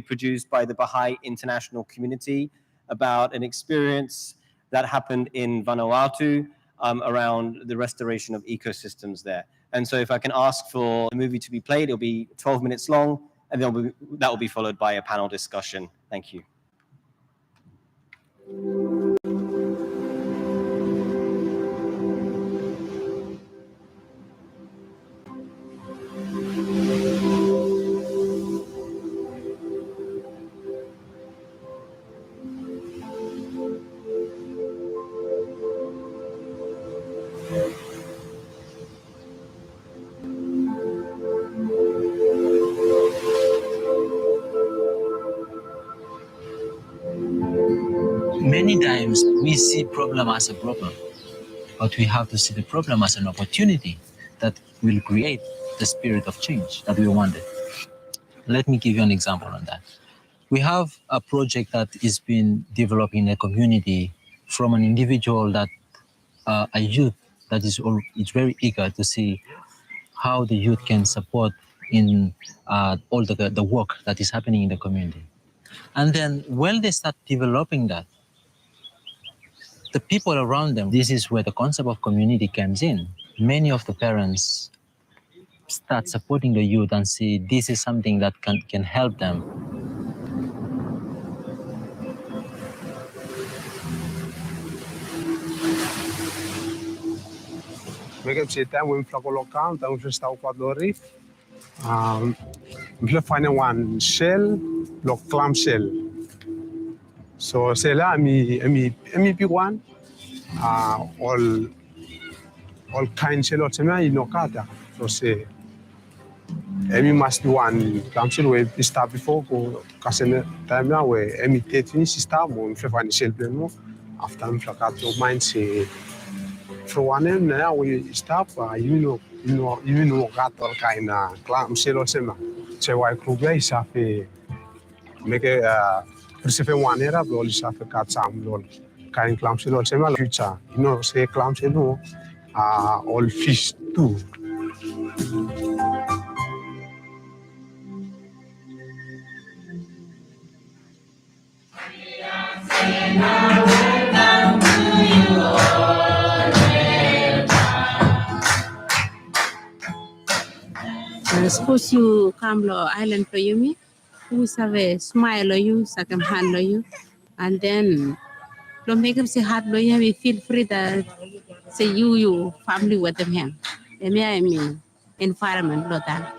produced by the Baha'i international community about an experience that happened in Vanuatu around the restoration of ecosystems there. And so if I can ask for the movie to be played, it'll be 12 minutes long, and that will be followed by a panel discussion. Thank you. Many times we see problem as a problem, but we have to see the problem as an opportunity that will create the spirit of change that we wanted. Let me give you an example on that. We have a project that is being developed in a community from an individual that a youth that is very eager to see how the youth can support in all the work that is happening in the community. And then when they start developing that, the people around them, this is where the concept of community comes in. Many of the parents start supporting the youth and see this is something that can help them. Make se time when flako local, down just out quad lorry. We find one shell, lock clam shell. So say la me one, all kind shell or something you know kata. So say Emi must be one clam shell where we start before go kaseme time now where Emi finish start mo we find shell pleno after we flakato mind say. For one now we stop you know got all kind of clam shell or something. So why Kruger is make a receive one era but all is got some lol kind clam shell or something future you know say clam shell no all fish too. Suppose you come to island for you, you have a smile or you, second hand or you, and then don't make them say hard or you feel free that say you family with them here. I mean environment like that.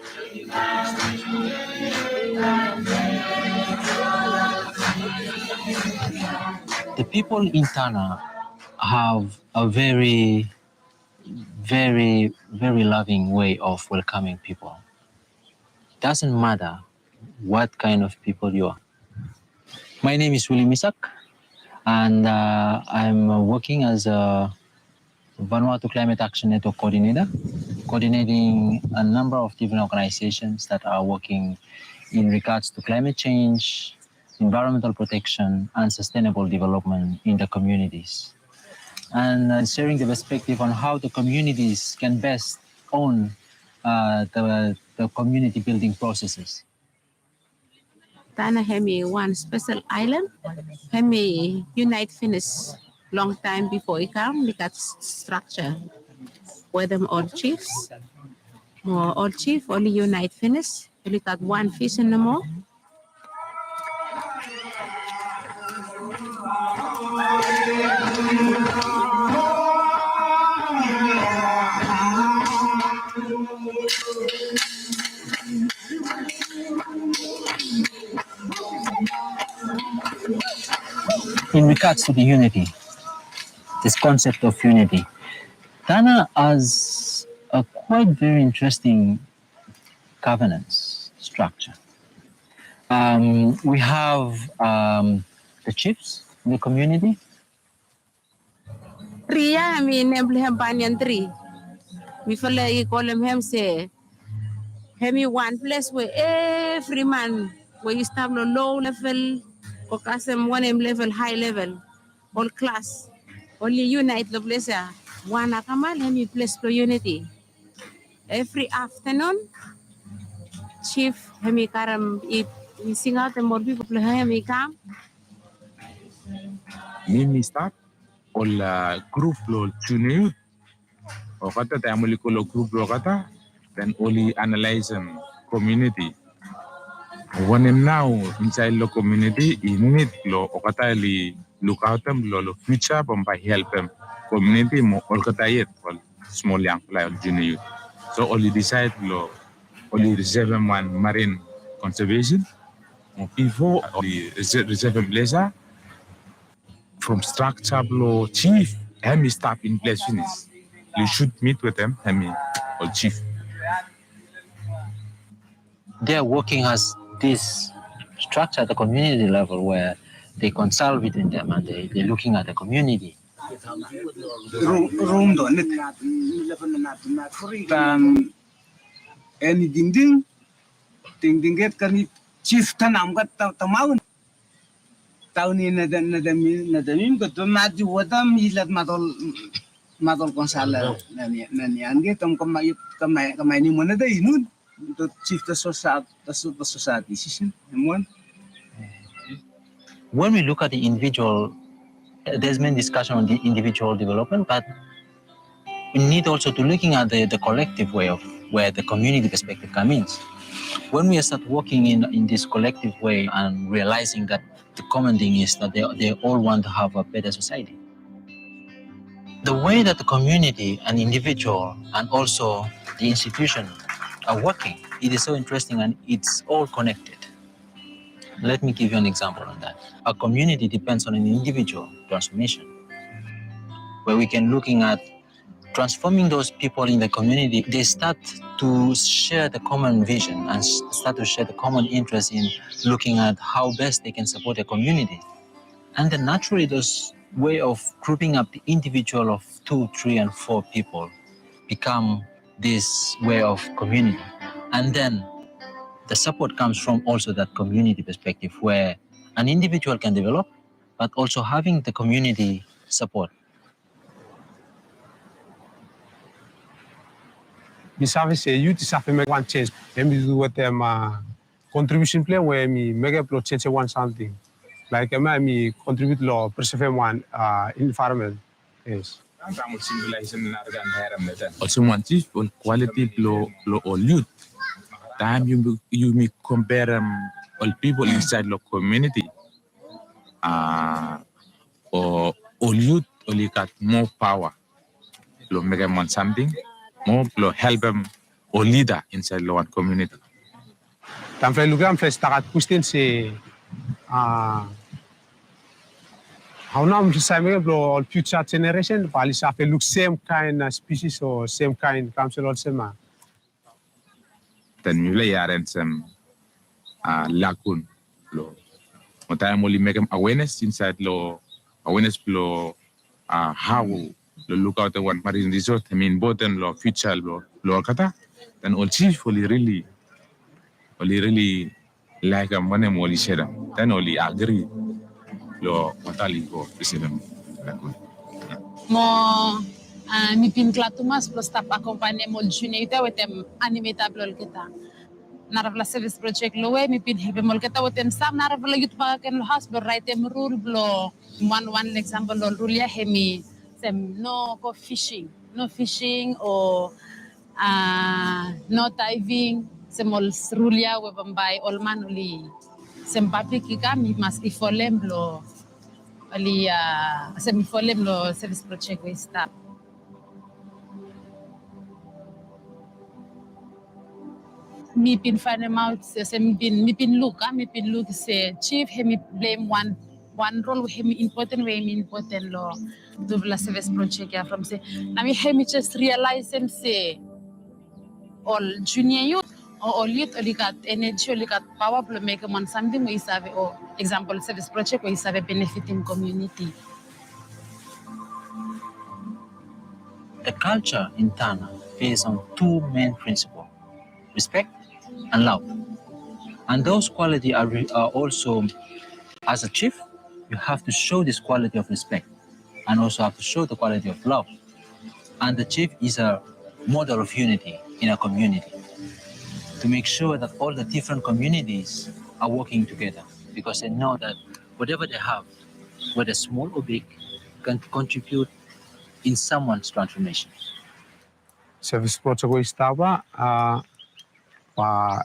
The people in Tana have a very loving way of welcoming people. Doesn't matter what kind of people you are. My name is Willie Misak, and I'm working as a Vanuatu Climate Action Network coordinator, coordinating a number of different organizations that are working in regards to climate change, environmental protection, and sustainable development in the communities. And sharing the perspective on how the communities can best own the community building processes. Tana Hemi one special island. Hemi Unite Finnish long time before it come because structure. Where them all chiefs. More all chief only Unite Finnish. Only got one fish in the more. In regards to the unity, this concept of unity, Tana has a quite very interesting governance structure. We have the chiefs in the community. Ria, I mean, banyan tree. We feel like call him say, Hemi one place where every man, where you start on low level, or custom one level, high level, all class, only unite the place. One akamal, Hemi place for unity. Every afternoon, chief Hemi karam we sing out and more people play me come. Mimi start ol group lo junior o kata ta amuli ko lo group lo kata then only analyze community when now inside the community in need lo o kata li look out them lo future by help them community mo ol kata yet ol small young like junior so only decide lo only reserve one marine conservation before only reserve blazer from structure law chief hemi staff in place finish. You should meet with them, hemi or chief. They are working as this structure at the community level where they consult between them and they're looking at the community. Room do net any ding get kan chief tanam kat tamaun tahun ini nadamim betul maju wadam ilat matol konsala nani angge tom kamai ni mana dah inun untuk chief the society session emon. When we look at the individual, there's been discussion on the individual development, but we need also to looking at the collective way of where the community perspective comes in. When we start working in this collective way and realizing that the common thing is that they all want to have a better society. The way that the community and individual and also the institution are working, it is so interesting and it's all connected. Let me give you an example on that. A community depends on an individual transformation, where we can looking at transforming those people in the community. They start to share the common vision and start to share the common interest in looking at how best they can support the community. And then naturally those way of grouping up the individual of 2, 3, and 4 people become this way of community. And then the support comes from also that community perspective where an individual can develop, but also having the community support. Bisa say youth is have make one change. Them do what them contribution play where me make a plot change one something. Like me contribute law preserve one environment. Yes. Also one chief on quality lo all youth. Time you may compare all people inside the community. Or all youth only got more power. Lo make them want something. More lo help them or leader inside the one community. Dan vlei lugar vlei start question say how now say me all future generation pali sa look same kind species or same kind council also ma. Then we lay are some lacun lo. What time only make them awareness inside lo awareness lo how lo look out the one marine resort. I mean both and lo future lo kata. Then all chief only really like a money only share. Then only agree lo matali go president. Mo mi pin klatumas plus tap accompagner mo junior ita wetem animatable kita. Naravla service project lo we mi pin help mo kita wetem sam naravla youth pa ken lo house but right them rule blo one example lo rule ya hemi sem no go fishing or no diving semol rule ya we bambay all manuli sem papi kika mi mas ifolem lo ali sem ifolem lo service project we start. Mi pin find them out say mi pin look say chief he mi blame one role he mi important way mi important lo do la service project ya from say na mi he mi just realize him say all junior youth or all youth only got energy only got power to make them on something we serve or example service project we serve benefiting community. The culture in Tana based on 2 main principles: respect and love. And those qualities are also, as a chief, you have to show this quality of respect and also have to show the quality of love. And the chief is a model of unity in a community to make sure that all the different communities are working together because they know that whatever they have, whether small or big, can contribute in someone's transformation. Service project ko estaba pa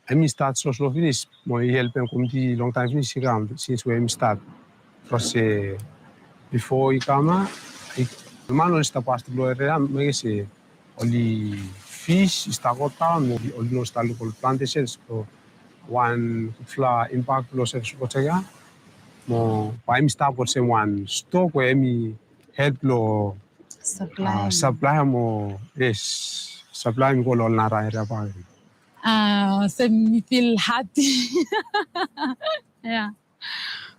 emi start social finish mo help em community long time finish since we start. Because before ikama mano sta past bloera me se only fish sta kota mo only no sta local plantations so one fla impact lo service project mo pa emi sta por se one stock we emi help lo supply mo yes supply mo lo na ra era pa So me feel happy. Yeah.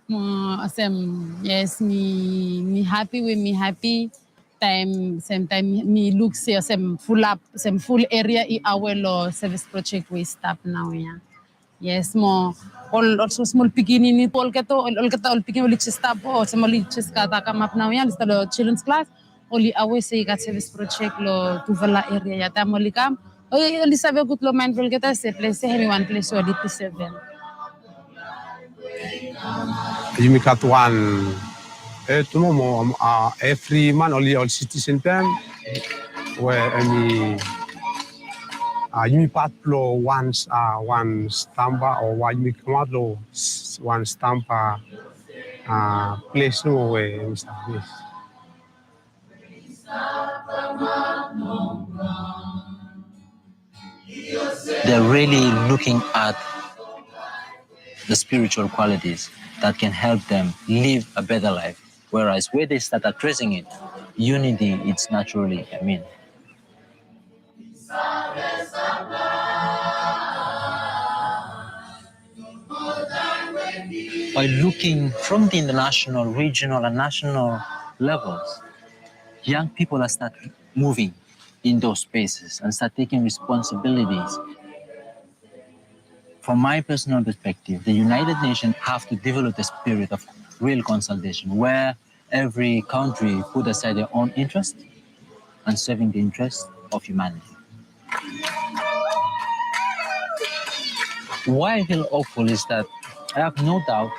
Yes, me happy with me happy. Same time me look say full area I our service project we stop now, yeah. Yes, mo also small beginning all picking only stop or some only just kata come up now, yeah. Lista lo children's class only always say got service project lo tuvala area ya tamoli kam. Only sabe good lo mindful kita se place he one place or 7. Jimmy Katuan tumo mo every man only all citizen time where any you part lo once one stampa or why you come out lo one stampa place no way Mr. Yes. They're really looking at the spiritual qualities that can help them live a better life. Whereas where they start addressing it, unity, it's naturally, by looking from the international, regional, and national levels, young people are start moving in those spaces and start taking responsibilities. From my personal perspective, the United Nations have to develop the spirit of real consultation, where every country put aside their own interest and serving the interest of humanity. Why I feel hopeful is that I have no doubt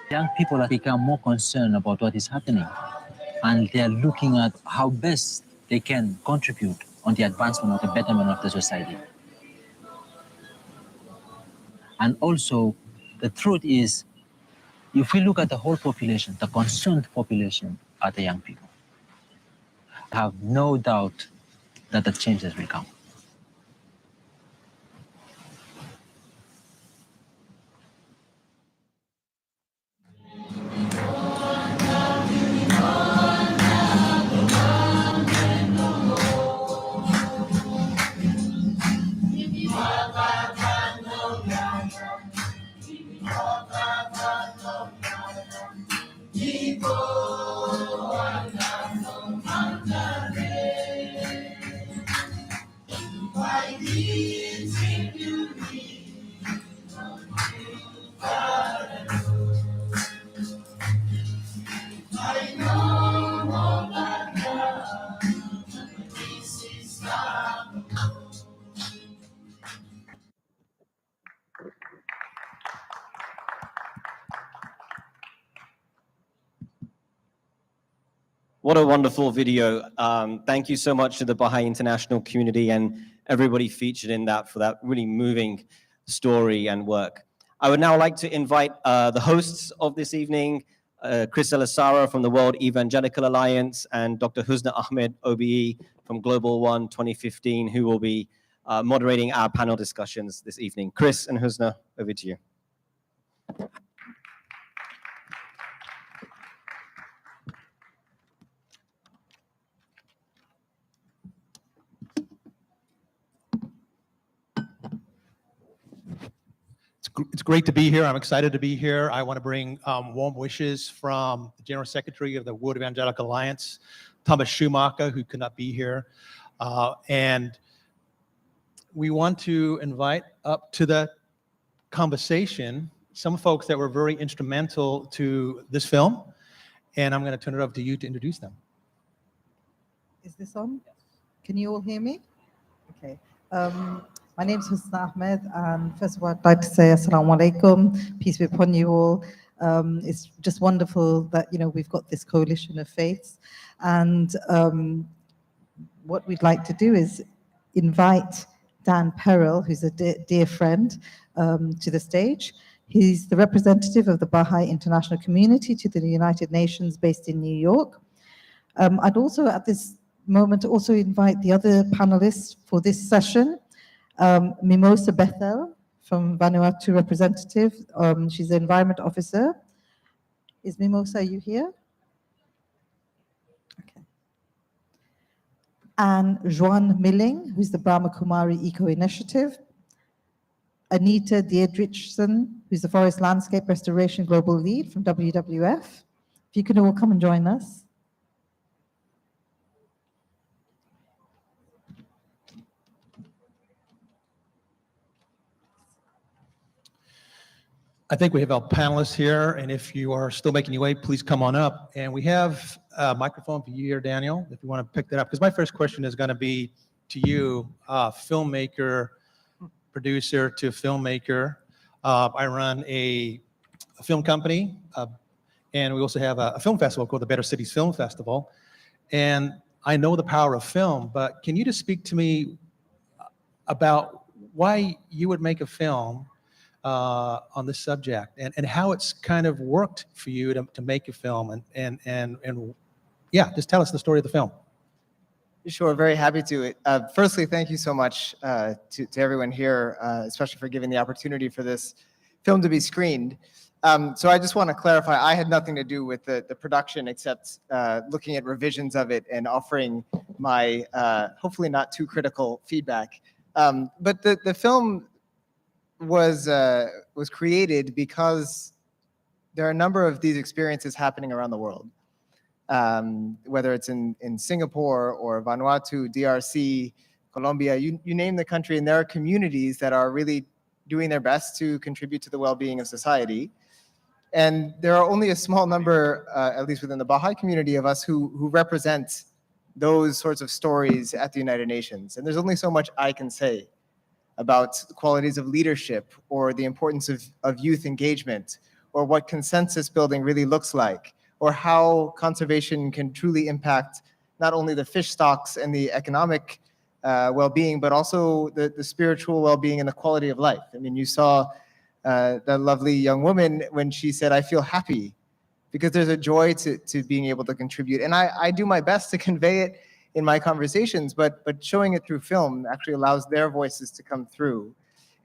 young people have become more concerned about what is happening, and they are looking at how best they can contribute on the advancement or the betterment of the society. And also, the truth is, if we look at the whole population, the concerned population are the young people. I have no doubt that the changes will come. What a wonderful video. Thank you so much to the Baha'i International community and everybody featured in that for that really moving story and work. I would now like to invite the hosts of this evening, Chris Elisara from the World Evangelical Alliance and Dr. Husna Ahmed, OBE from Global One 2015, who will be moderating our panel discussions this evening. Chris and Husna, over to you. It's great to be here. I'm excited to be here. I want to bring warm wishes from the General Secretary of the World Evangelical Alliance, Thomas Schumacher, who could not be here. And we want to invite up to the conversation some folks that were very instrumental to this film. And I'm going to turn it over to you to introduce them. Is this on? Can you all hear me? Okay. My name is Husna Ahmed, and first of all, I'd like to say Assalamu alaikum, peace be upon you all. It's just wonderful that we've got this coalition of faiths, and what we'd like to do is invite Dan Perel, who's a dear friend, to the stage. He's the representative of the Baha'i International Community to the United Nations based in New York. I'd also at this moment also invite the other panelists for this session. Mimosa Bethel from Vanuatu representative. She's the environment officer. Is Mimosa, are you here? Okay. And Juan Milling, who's the Brahma Kumari Eco Initiative. Anita Diedrichsen, who's the Forest Landscape Restoration Global Lead from WWF. If you can all come and join us. I think we have our panelists here, and if you are still making your way, please come on up. And we have a microphone for you here, Daniel, if you want to pick that up. Because my first question is going to be to you, filmmaker, producer to filmmaker. I run a film company, and we also have a film festival called the Better Cities Film Festival. And I know the power of film, but can you just speak to me about why you would make a film on this subject and how it's kind of worked for you to make a film and yeah, just tell us the story of the film. Sure, very happy to. Firstly, thank you so much to everyone here, especially for giving the opportunity for this film to be screened. So I just want to clarify, I had nothing to do with the production except looking at revisions of it and offering my hopefully not too critical feedback. But the film was created because there are a number of these experiences happening around the world, whether it's in Singapore or Vanuatu, DRC, Colombia, you name the country, and there are communities that are really doing their best to contribute to the well-being of society. And there are only a small number, at least within the Baha'i community, of us who represent those sorts of stories at the United Nations. And there's only so much I can say about the qualities of leadership or the importance of youth engagement or what consensus building really looks like or how conservation can truly impact not only the fish stocks and the economic well-being, but also the spiritual well-being and the quality of life. I mean, you saw that lovely young woman when she said, I feel happy, because there's a joy to being able to contribute. And I do my best to convey it in my conversations, but showing it through film actually allows their voices to come through.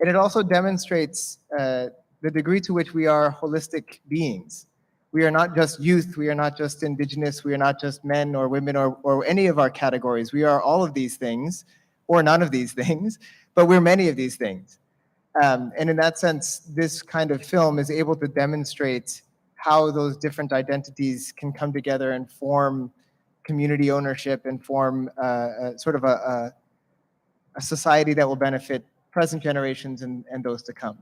And it also demonstrates the degree to which we are holistic beings. We are not just youth, we are not just indigenous, we are not just men or women or any of our categories. We are all of these things, or none of these things, but we're many of these things. And in that sense, this kind of film is able to demonstrate how those different identities can come together and form community ownership and form sort of a society that will benefit present generations and those to come.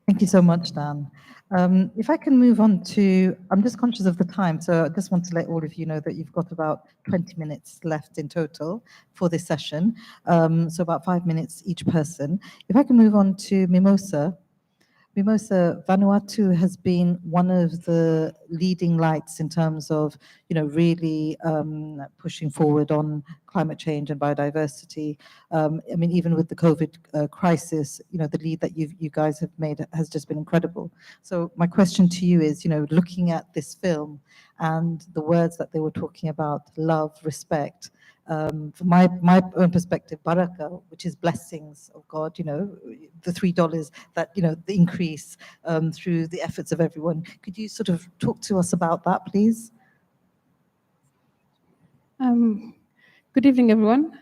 Thank you so much, Dan. If I can move on to, I'm just conscious of the time, so I just want to let all of you know that you've got about 20 minutes left in total for this session, so about 5 minutes each person. If I can move on to Mimosa. Mimosa, Vanuatu has been one of the leading lights in terms of, really pushing forward on climate change and biodiversity. I mean, even with the COVID crisis, the lead that you guys have made has just been incredible. So my question to you is, looking at this film and the words that they were talking about, love, respect, from my own perspective, baraka, which is blessings of God, the $3 that, the increase through the efforts of everyone. Could you sort of talk to us about that, please? Good evening, everyone.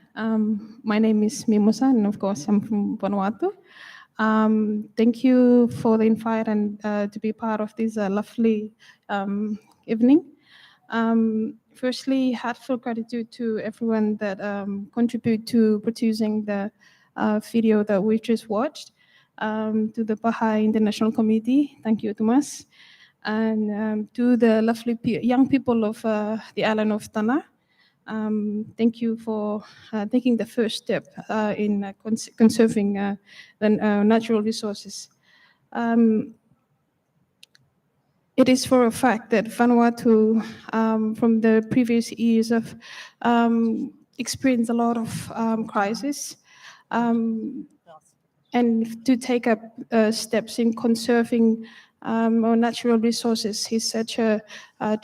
My name is Mimosa, and of course, I'm from Vanuatu. Thank you for the invite and to be part of this lovely evening. Firstly, heartfelt gratitude to everyone that contribute to producing the video that we just watched. To the Baha'i International Committee, thank you, Thomas. And to the lovely young people of the island of Tanna. Thank you for taking the first step in conserving the natural resources. It is for a fact that Vanuatu, from the previous years, have experienced a lot of crisis, and to take up steps in conserving our natural resources is such a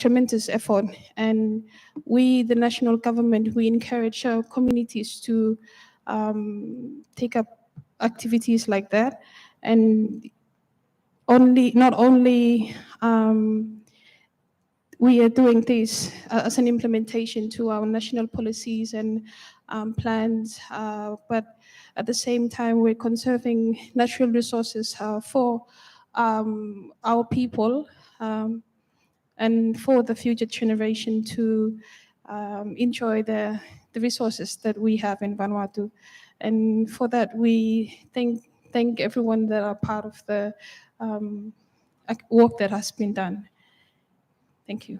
tremendous effort. And we, the national government, we encourage our communities to take up activities like that, and not only we are doing this as an implementation to our national policies and plans, but at the same time we're conserving natural resources for our people and for the future generation to enjoy the resources that we have in Vanuatu. And for that we thank everyone that are part of the work that has been done. Thank you.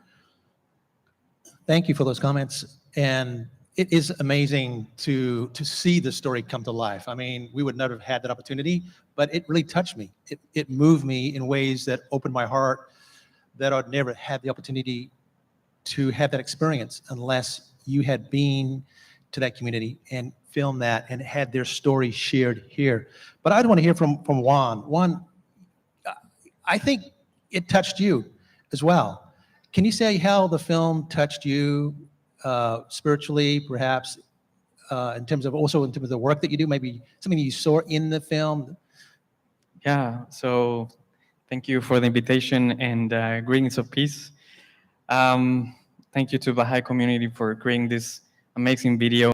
Thank you for those comments. And it is amazing to see the story come to life. I mean, we would never have had that opportunity, but it really touched me. It moved me in ways that opened my heart, that I'd never had the opportunity to have that experience unless you had been to that community and filmed that and had their story shared here. But I'd want to hear from Juan. Juan, I think it touched you as well. Can you say how the film touched you spiritually, perhaps, in terms of the work that you do, maybe something you saw in the film? Yeah, so thank you for the invitation and greetings of peace. Thank you to Baha'i community for creating this amazing video.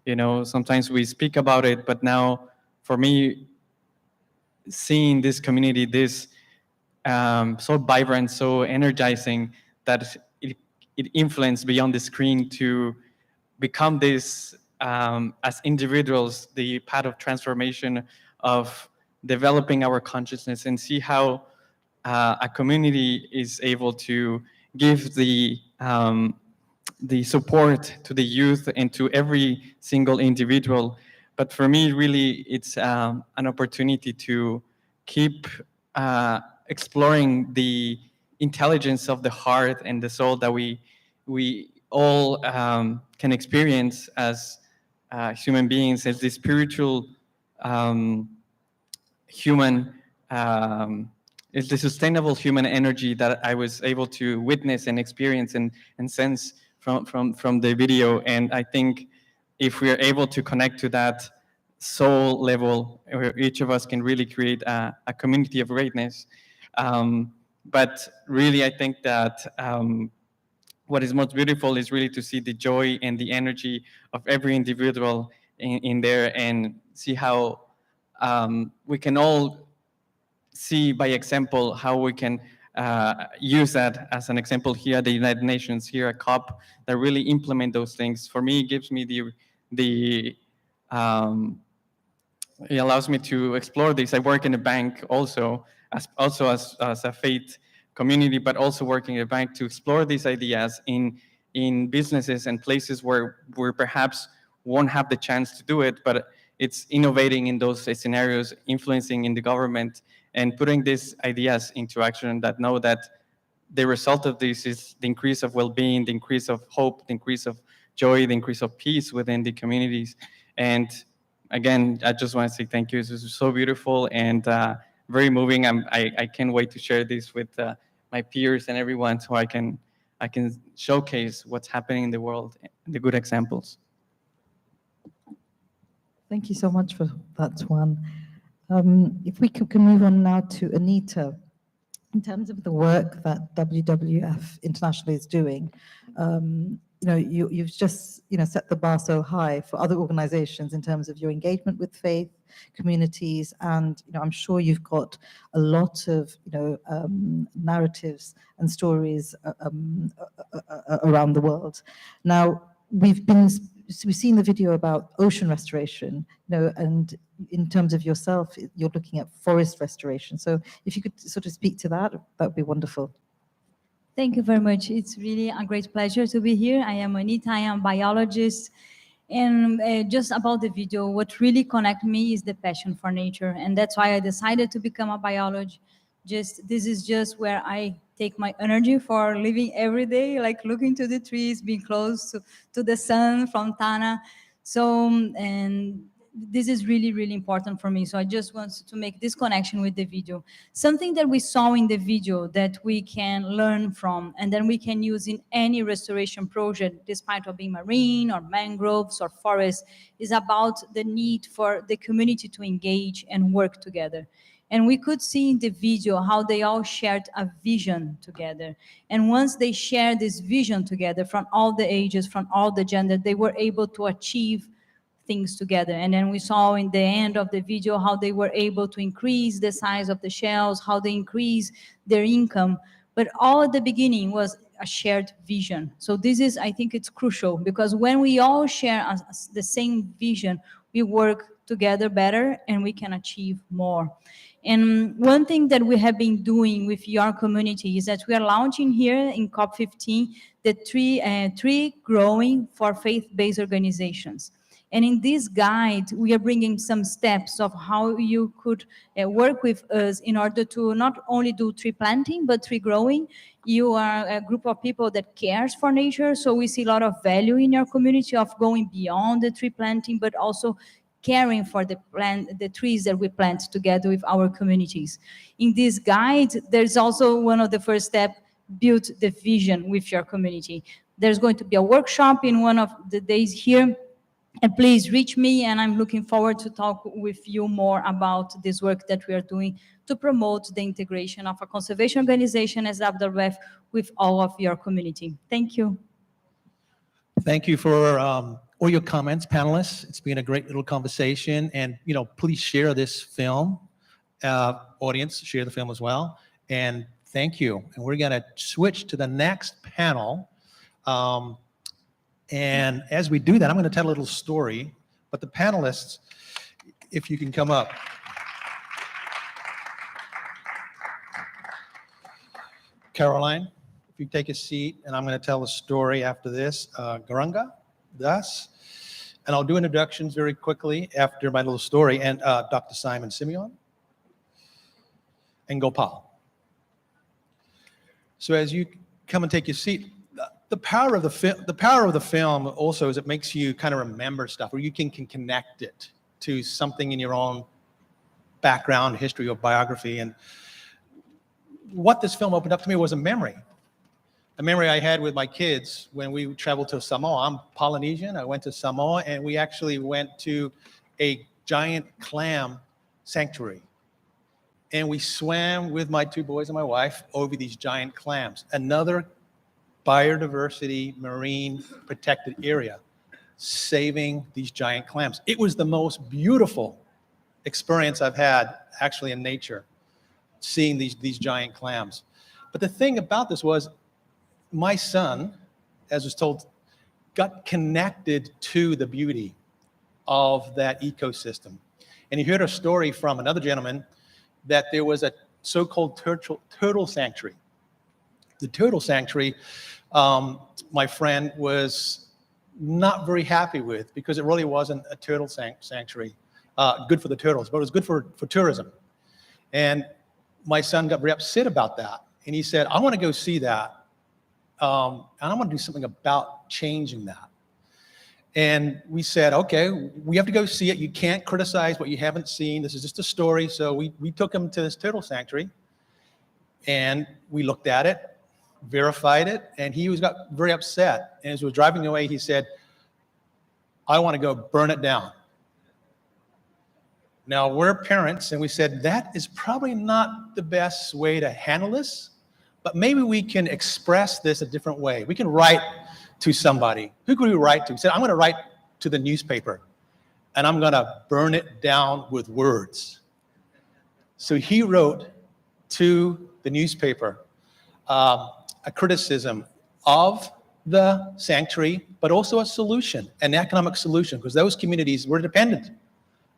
You know, sometimes we speak about it, but now for me, seeing this community, this so vibrant, so energizing, that it influenced beyond the screen to become this, as individuals, the path of transformation of developing our consciousness, and see how a community is able to give the support to the youth and to every single individual. But for me, really, it's an opportunity to keep exploring the intelligence of the heart and the soul that we all can experience as human beings, as the spiritual human, is the sustainable human energy that I was able to witness and experience and sense from the video. And I think if we are able to connect to that soul level, where each of us can really create a community of greatness. But really, I think that what is most beautiful is really to see the joy and the energy of every individual in there, and see how we can all see by example how we can use that as an example here at the United Nations, here at COP, that really implement those things. For me, it gives me it allows me to explore this. I work in a bank also as a faith community, but also working in a bank to explore these ideas in businesses and places where we perhaps won't have the chance to do it, but it's innovating in those scenarios, influencing in the government, and putting these ideas into action that know that the result of this is the increase of well-being, the increase of hope, the increase of joy, the increase of peace within the communities. And again, I just want to say thank you. This is so beautiful and very moving. I can't wait to share this with my peers and everyone, so I can showcase what's happening in the world, the good examples. Thank you so much for that, Juan. If we can move on now to Anita, in terms of the work that WWF International is doing, you've just set the bar so high for other organizations in terms of your engagement with faith communities, and I'm sure you've got a lot of narratives and stories around the world. Now we've seen the video about ocean restoration, and in terms of yourself, you're looking at forest restoration. So if you could sort of speak to that, that would be wonderful. Thank you very much. It's really a great pleasure to be here. I am Anita, I am a biologist. And just about the video, what really connected me is the passion for nature. And that's why I decided to become a biologist. This is just where I take my energy for living every day, like looking to the trees, being close to the sun from Tana. So, and this is really, really important for me. So I just wanted to make this connection with the video. Something that we saw in the video that we can learn from, and then we can use in any restoration project, despite of being marine or mangroves or forests, is about the need for the community to engage and work together. And we could see in the video how they all shared a vision together. And once they shared this vision together from all the ages, from all the gender, they were able to achieve things together. And then we saw in the end of the video how they were able to increase the size of the shells, how they increase their income. But all at the beginning was a shared vision. So this is, I think it's crucial, because when we all share the same vision, we work together better and we can achieve more. And one thing that we have been doing with your community is that we are launching here in COP15 the tree growing for faith-based organizations. And in this guide, we are bringing some steps of how you could work with us in order to not only do tree planting, but tree growing. You are a group of people that cares for nature, so we see a lot of value in your community of going beyond the tree planting, but also caring for the trees that we plant together with our communities. In this guide, there's also one of the first steps, build the vision with your community. There's going to be a workshop in one of the days here. And please reach me, and I'm looking forward to talk with you more about this work that we are doing to promote the integration of a conservation organization as WWF with all of your community. Thank you. Thank you for all your comments, panelists. It's been a great little conversation, and please share this film. Audience, share the film as well. And thank you. And we're going to switch to the next panel. And as we do that, I'm going to tell a little story, but the panelists, if you can come up. Caroline, if you take a seat, and I'm going to tell a story after this. Garanga, Das, and I'll do introductions very quickly after my little story, and Dr. Simon Simeon, and Gopal. So as you come and take your seat, the power of the film also is it makes you kind of remember stuff, or you can connect it to something in your own background, history, or biography. And what this film opened up to me was a memory I had with my kids when we traveled to Samoa. I'm Polynesian. I went to Samoa, and we actually went to a giant clam sanctuary. And we swam with my two boys and my wife over these giant clams. Another biodiversity, marine protected area, saving these giant clams. It was the most beautiful experience I've had actually in nature, seeing these giant clams. But the thing about this was my son, as was told, got connected to the beauty of that ecosystem. And he heard a story from another gentleman that there was a so-called turtle sanctuary. The turtle sanctuary, my friend was not very happy with, because it really wasn't a turtle sanctuary, good for the turtles, but it was good for tourism. And my son got very upset about that. And he said, I want to go see that. And I want to do something about changing that. And we said, okay, we have to go see it. You can't criticize what you haven't seen. This is just a story. So we took him to this turtle sanctuary, and we looked at it, verified it, and he got very upset. And as we were driving away, he said, I want to go burn it down. Now, we're parents, and we said, that is probably not the best way to handle this, but maybe we can express this a different way. We can write to somebody. Who could we write to? He said, I'm going to write to the newspaper, and I'm going to burn it down with words. So he wrote to the newspaper a criticism of the sanctuary, but also a solution, an economic solution, because those communities were dependent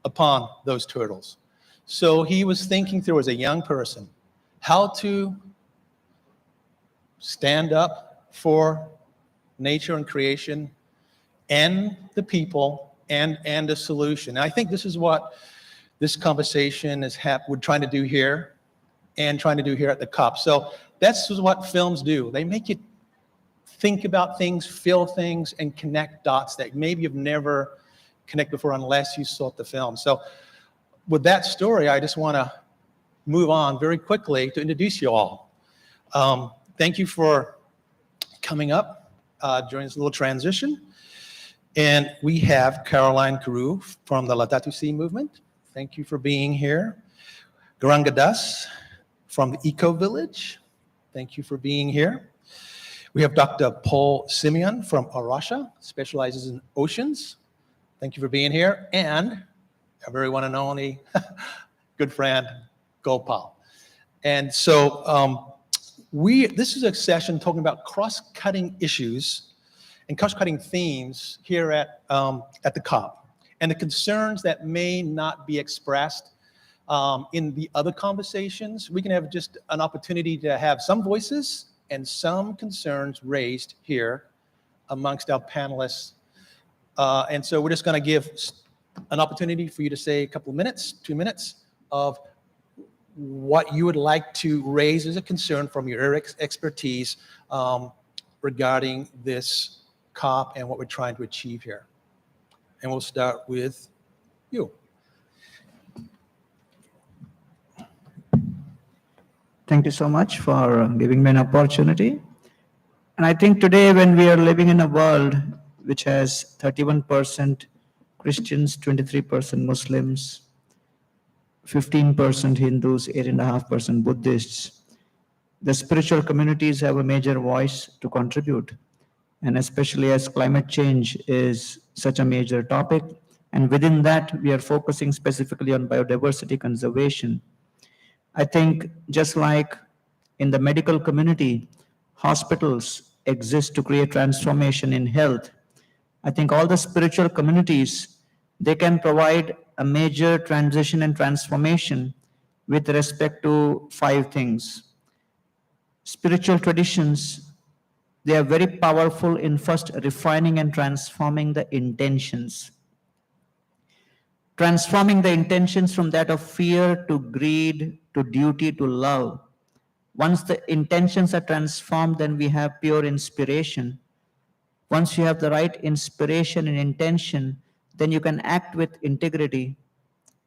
upon those turtles. So he was thinking through, as a young person, how to stand up for nature and creation and the people and the solution. And I think this is what this conversation we're trying to do here and trying to do here at the COP. So that's what films do. They make you think about things, feel things, and connect dots that maybe you've never connected before unless you saw the film. So with that story, I just want to move on very quickly to introduce you all. Thank you for coming up during this little transition. And we have Caroline Carew from the Laudato Si movement. Thank you for being here. Garanga Das from the Eco Village. Thank you for being here. We have Dr. Paul Simeon from Arusha, specializes in oceans. Thank you for being here. And our very one and only good friend, Gopal. And so this is a session talking about cross-cutting issues and cross-cutting themes here at the COP, and the concerns that may not be expressed in the other conversations. We can have just an opportunity to have some voices and some concerns raised here amongst our panelists. And so we're just going to give an opportunity for you to say a couple of minutes, 2 minutes, of what you would like to raise as a concern from your expertise regarding this COP and what we're trying to achieve here. And we'll start with you. Thank you so much for giving me an opportunity. And I think today, when we are living in a world which has 31% Christians, 23% Muslims, 15% Hindus, 8.5% Buddhists, the spiritual communities have a major voice to contribute. And especially as climate change is such a major topic, and within that, we are focusing specifically on biodiversity conservation. I think just like in the medical community, hospitals exist to create transformation in health. I think all the spiritual communities, they can provide a major transition and transformation with respect to 5 things. Spiritual traditions, they are very powerful in first refining and transforming the intentions. Transforming the intentions from that of fear to greed to duty to love. Once the intentions are transformed, then we have pure inspiration. Once you have the right inspiration and intention, then you can act with integrity.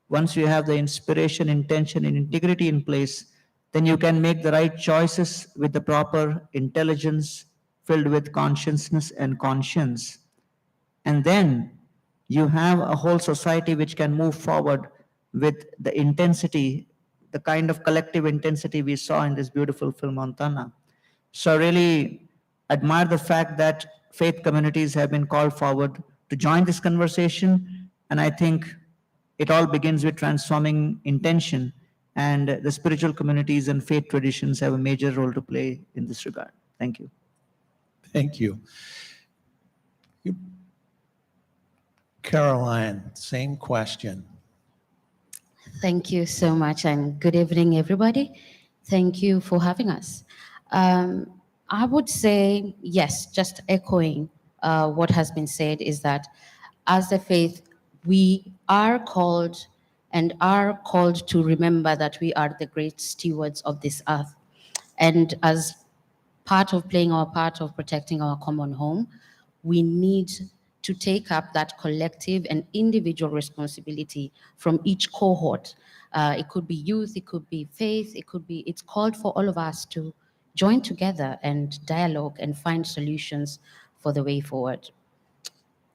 Once you have the inspiration, intention, and integrity in place, then you can make the right choices with the proper intelligence filled with consciousness and conscience. And then you have a whole society which can move forward with the intensity, the kind of collective intensity we saw in this beautiful film Montana. So I really admire the fact that faith communities have been called forward to join this conversation. And I think it all begins with transforming intention, and the spiritual communities and faith traditions have a major role to play in this regard. Thank you. Thank you. Caroline, same question. Thank you so much, and good evening, everybody. Thank you for having us. I would say, yes, just echoing what has been said, is that as the faith, we are called to remember that we are the great stewards of this earth. And as part of playing our part of protecting our common home, we need to take up that collective and individual responsibility from each cohort. It could be youth, it could be faith, it's called for all of us to join together and dialogue and find solutions for the way forward.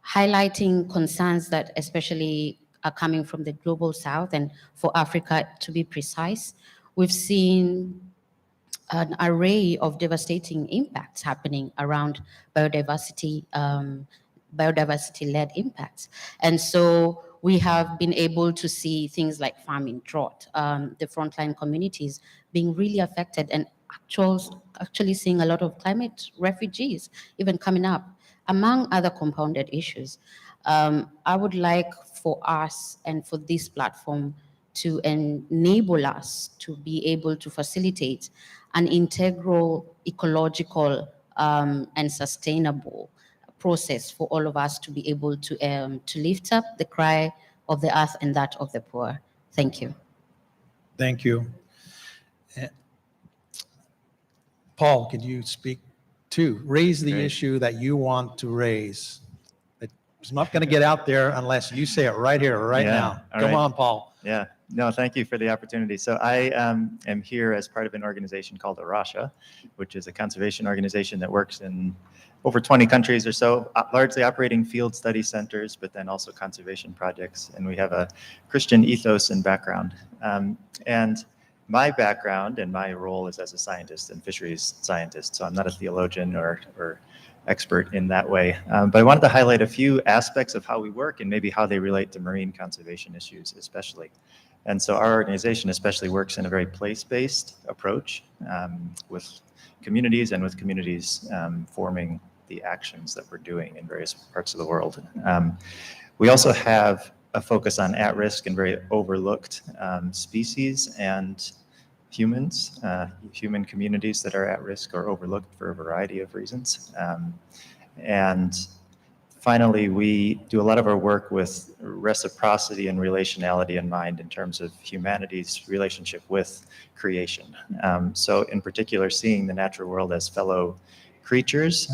Highlighting concerns that especially are coming from the global south, and for Africa to be precise, we've seen an array of devastating impacts happening around biodiversity, biodiversity-led impacts. And so we have been able to see things like famine, drought, the frontline communities being really affected, and actually seeing a lot of climate refugees even coming up, among other compounded issues. I would like for us and for this platform to enable us to be able to facilitate an integral, ecological, and sustainable process for all of us to be able to lift up the cry of the earth and that of the poor. Thank you. Thank you. Paul, could you speak to raise the issue that you want to raise? It's not going to get out there unless you say it right here, right now. all Come right. on, Paul. Yeah, no, thank you for the opportunity. So I am here as part of an organization called Arasha, which is a conservation organization that works in over 20 countries or so, largely operating field study centers, but then also conservation projects. And we have a Christian ethos and background. And my background and my role is as a scientist and fisheries scientist. So I'm not a theologian or expert in that way. But I wanted to highlight a few aspects of how we work and maybe how they relate to marine conservation issues especially. And so our organization especially works in a very place-based approach with communities and with communities forming the actions that we're doing in various parts of the world. We also have a focus on at-risk and very overlooked species and humans, human communities that are at risk or overlooked for a variety of reasons. And finally, we do a lot of our work with reciprocity and relationality in mind in terms of humanity's relationship with creation. So in particular, seeing the natural world as fellow creatures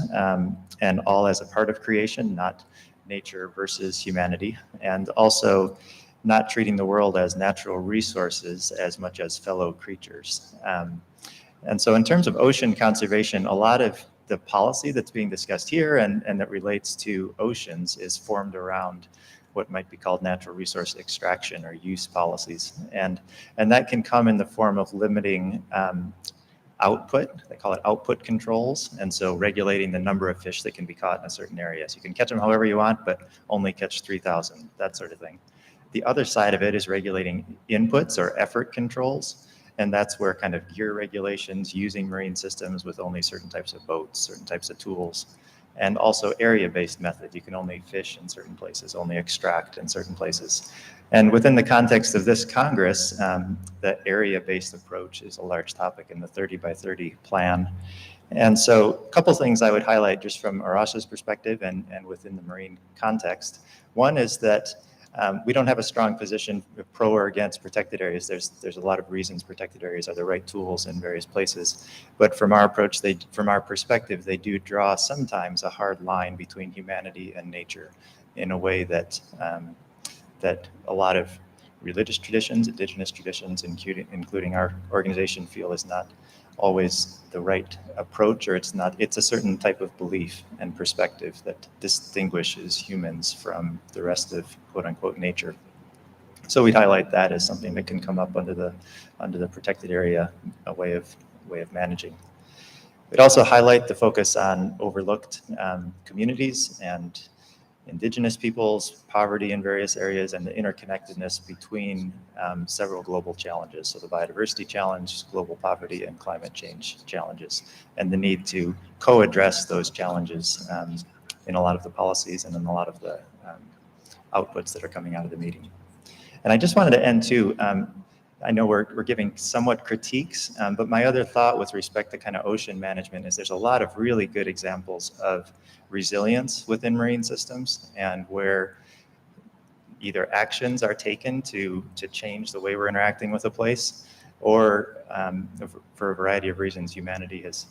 and all as a part of creation, not nature versus humanity, and also not treating the world as natural resources as much as fellow creatures. And so in terms of ocean conservation, a lot of the policy that's being discussed here and that relates to oceans is formed around what might be called natural resource extraction or use policies. And that can come in the form of limiting output. They call it output controls. And so regulating the number of fish that can be caught in a certain area. So you can catch them however you want, but only catch 3,000, that sort of thing. The other side of it is regulating inputs or effort controls. And that's where kind of gear regulations, using marine systems with only certain types of boats, certain types of tools, and also area-based method. You can only fish in certain places, only extract in certain places. And within the context of this Congress, the area-based approach is a large topic in the 30 by 30 plan. And so a couple things I would highlight just from Arasha's perspective and within the marine context. One is that we don't have a strong position pro or against protected areas. There's a lot of reasons protected areas are the right tools in various places. But from our approach, from our perspective, they do draw sometimes a hard line between humanity and nature in a way that that a lot of religious traditions, indigenous traditions, including our organization, feel is not always the right approach, or it's a certain type of belief and perspective that distinguishes humans from the rest of quote unquote nature. So we highlight that as something that can come up under the protected area, a way of managing. We'd also highlight the focus on overlooked communities and indigenous peoples, poverty in various areas, and the interconnectedness between several global challenges. So the biodiversity challenge, global poverty, and climate change challenges, and the need to co-address those challenges in a lot of the policies and in a lot of the outputs that are coming out of the meeting. And I just wanted to end too, I know we're giving somewhat critiques, but my other thought with respect to kind of ocean management is there's a lot of really good examples of resilience within marine systems, and where either actions are taken to change the way we're interacting with a place, or for a variety of reasons, humanity has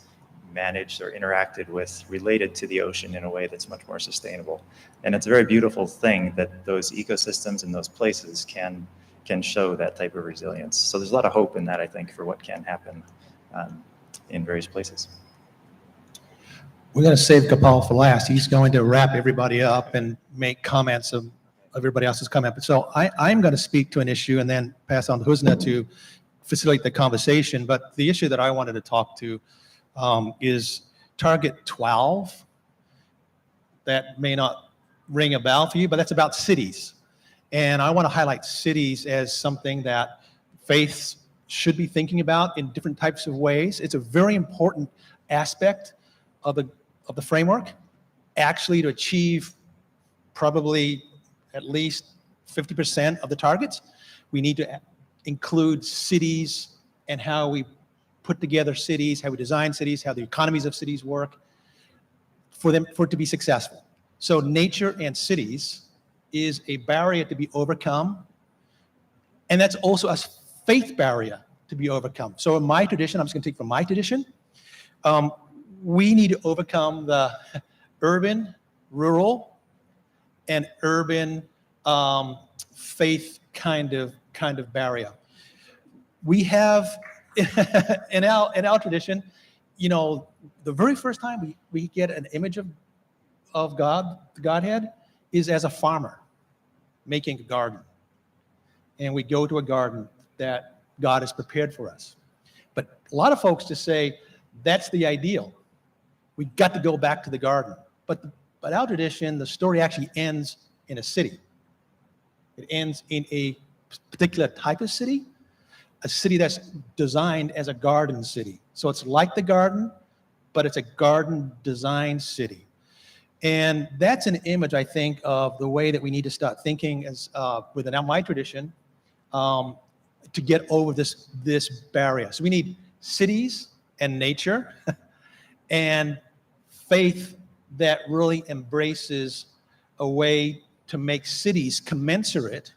managed or interacted with related to the ocean in a way that's much more sustainable. And it's a very beautiful thing that those ecosystems and those places can show that type of resilience. So there's a lot of hope in that, I think, for what can happen in various places. We're going to save Kapal for last. He's going to wrap everybody up and make comments of everybody else's comment. So I'm going to speak to an issue and then pass on to Husna to facilitate the conversation. But the issue that I wanted to talk to is Target 12. That may not ring a bell for you, but that's about cities. And I want to highlight cities as something that faiths should be thinking about in different types of ways. It's a very important aspect of the framework, actually, to achieve probably at least 50% of the targets. We need to includes cities and how we put together cities, how we design cities, how the economies of cities work for it to be successful. So nature and cities is a barrier to be overcome. And that's also a faith barrier to be overcome. So in my tradition, I'm just going to take from my tradition, we need to overcome the urban, rural, and urban faith kind of barrier. We have in our tradition, you know, the very first time we get an image of God, the Godhead, is as a farmer making a garden. And we go to a garden that God has prepared for us. But a lot of folks just say, that's the ideal. We got to go back to the garden. But our tradition, the story actually ends in a city. It ends in a particular type of city, a city that's designed as a garden city. So it's like the garden, but it's a garden designed city. And that's an image, I think, of the way that we need to start thinking as within my tradition to get over this barrier. So we need cities and nature and faith that really embraces a way to make cities commensurate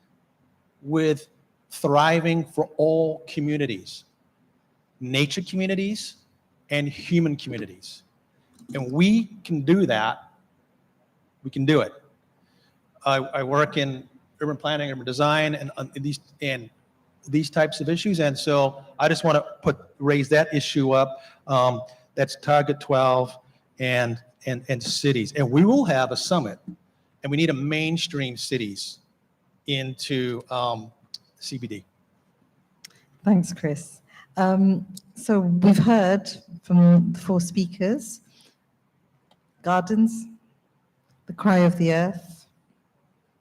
with thriving for all communities, nature communities and human communities. And we can do that. We can do it. I work in urban planning, urban design, and these types of issues. And so I just want to raise that issue up. That's Target 12 and cities. And we will have a summit, and we need to mainstream cities into CBD. Thanks, Chris. So we've heard from the 4 speakers, gardens, the cry of the earth,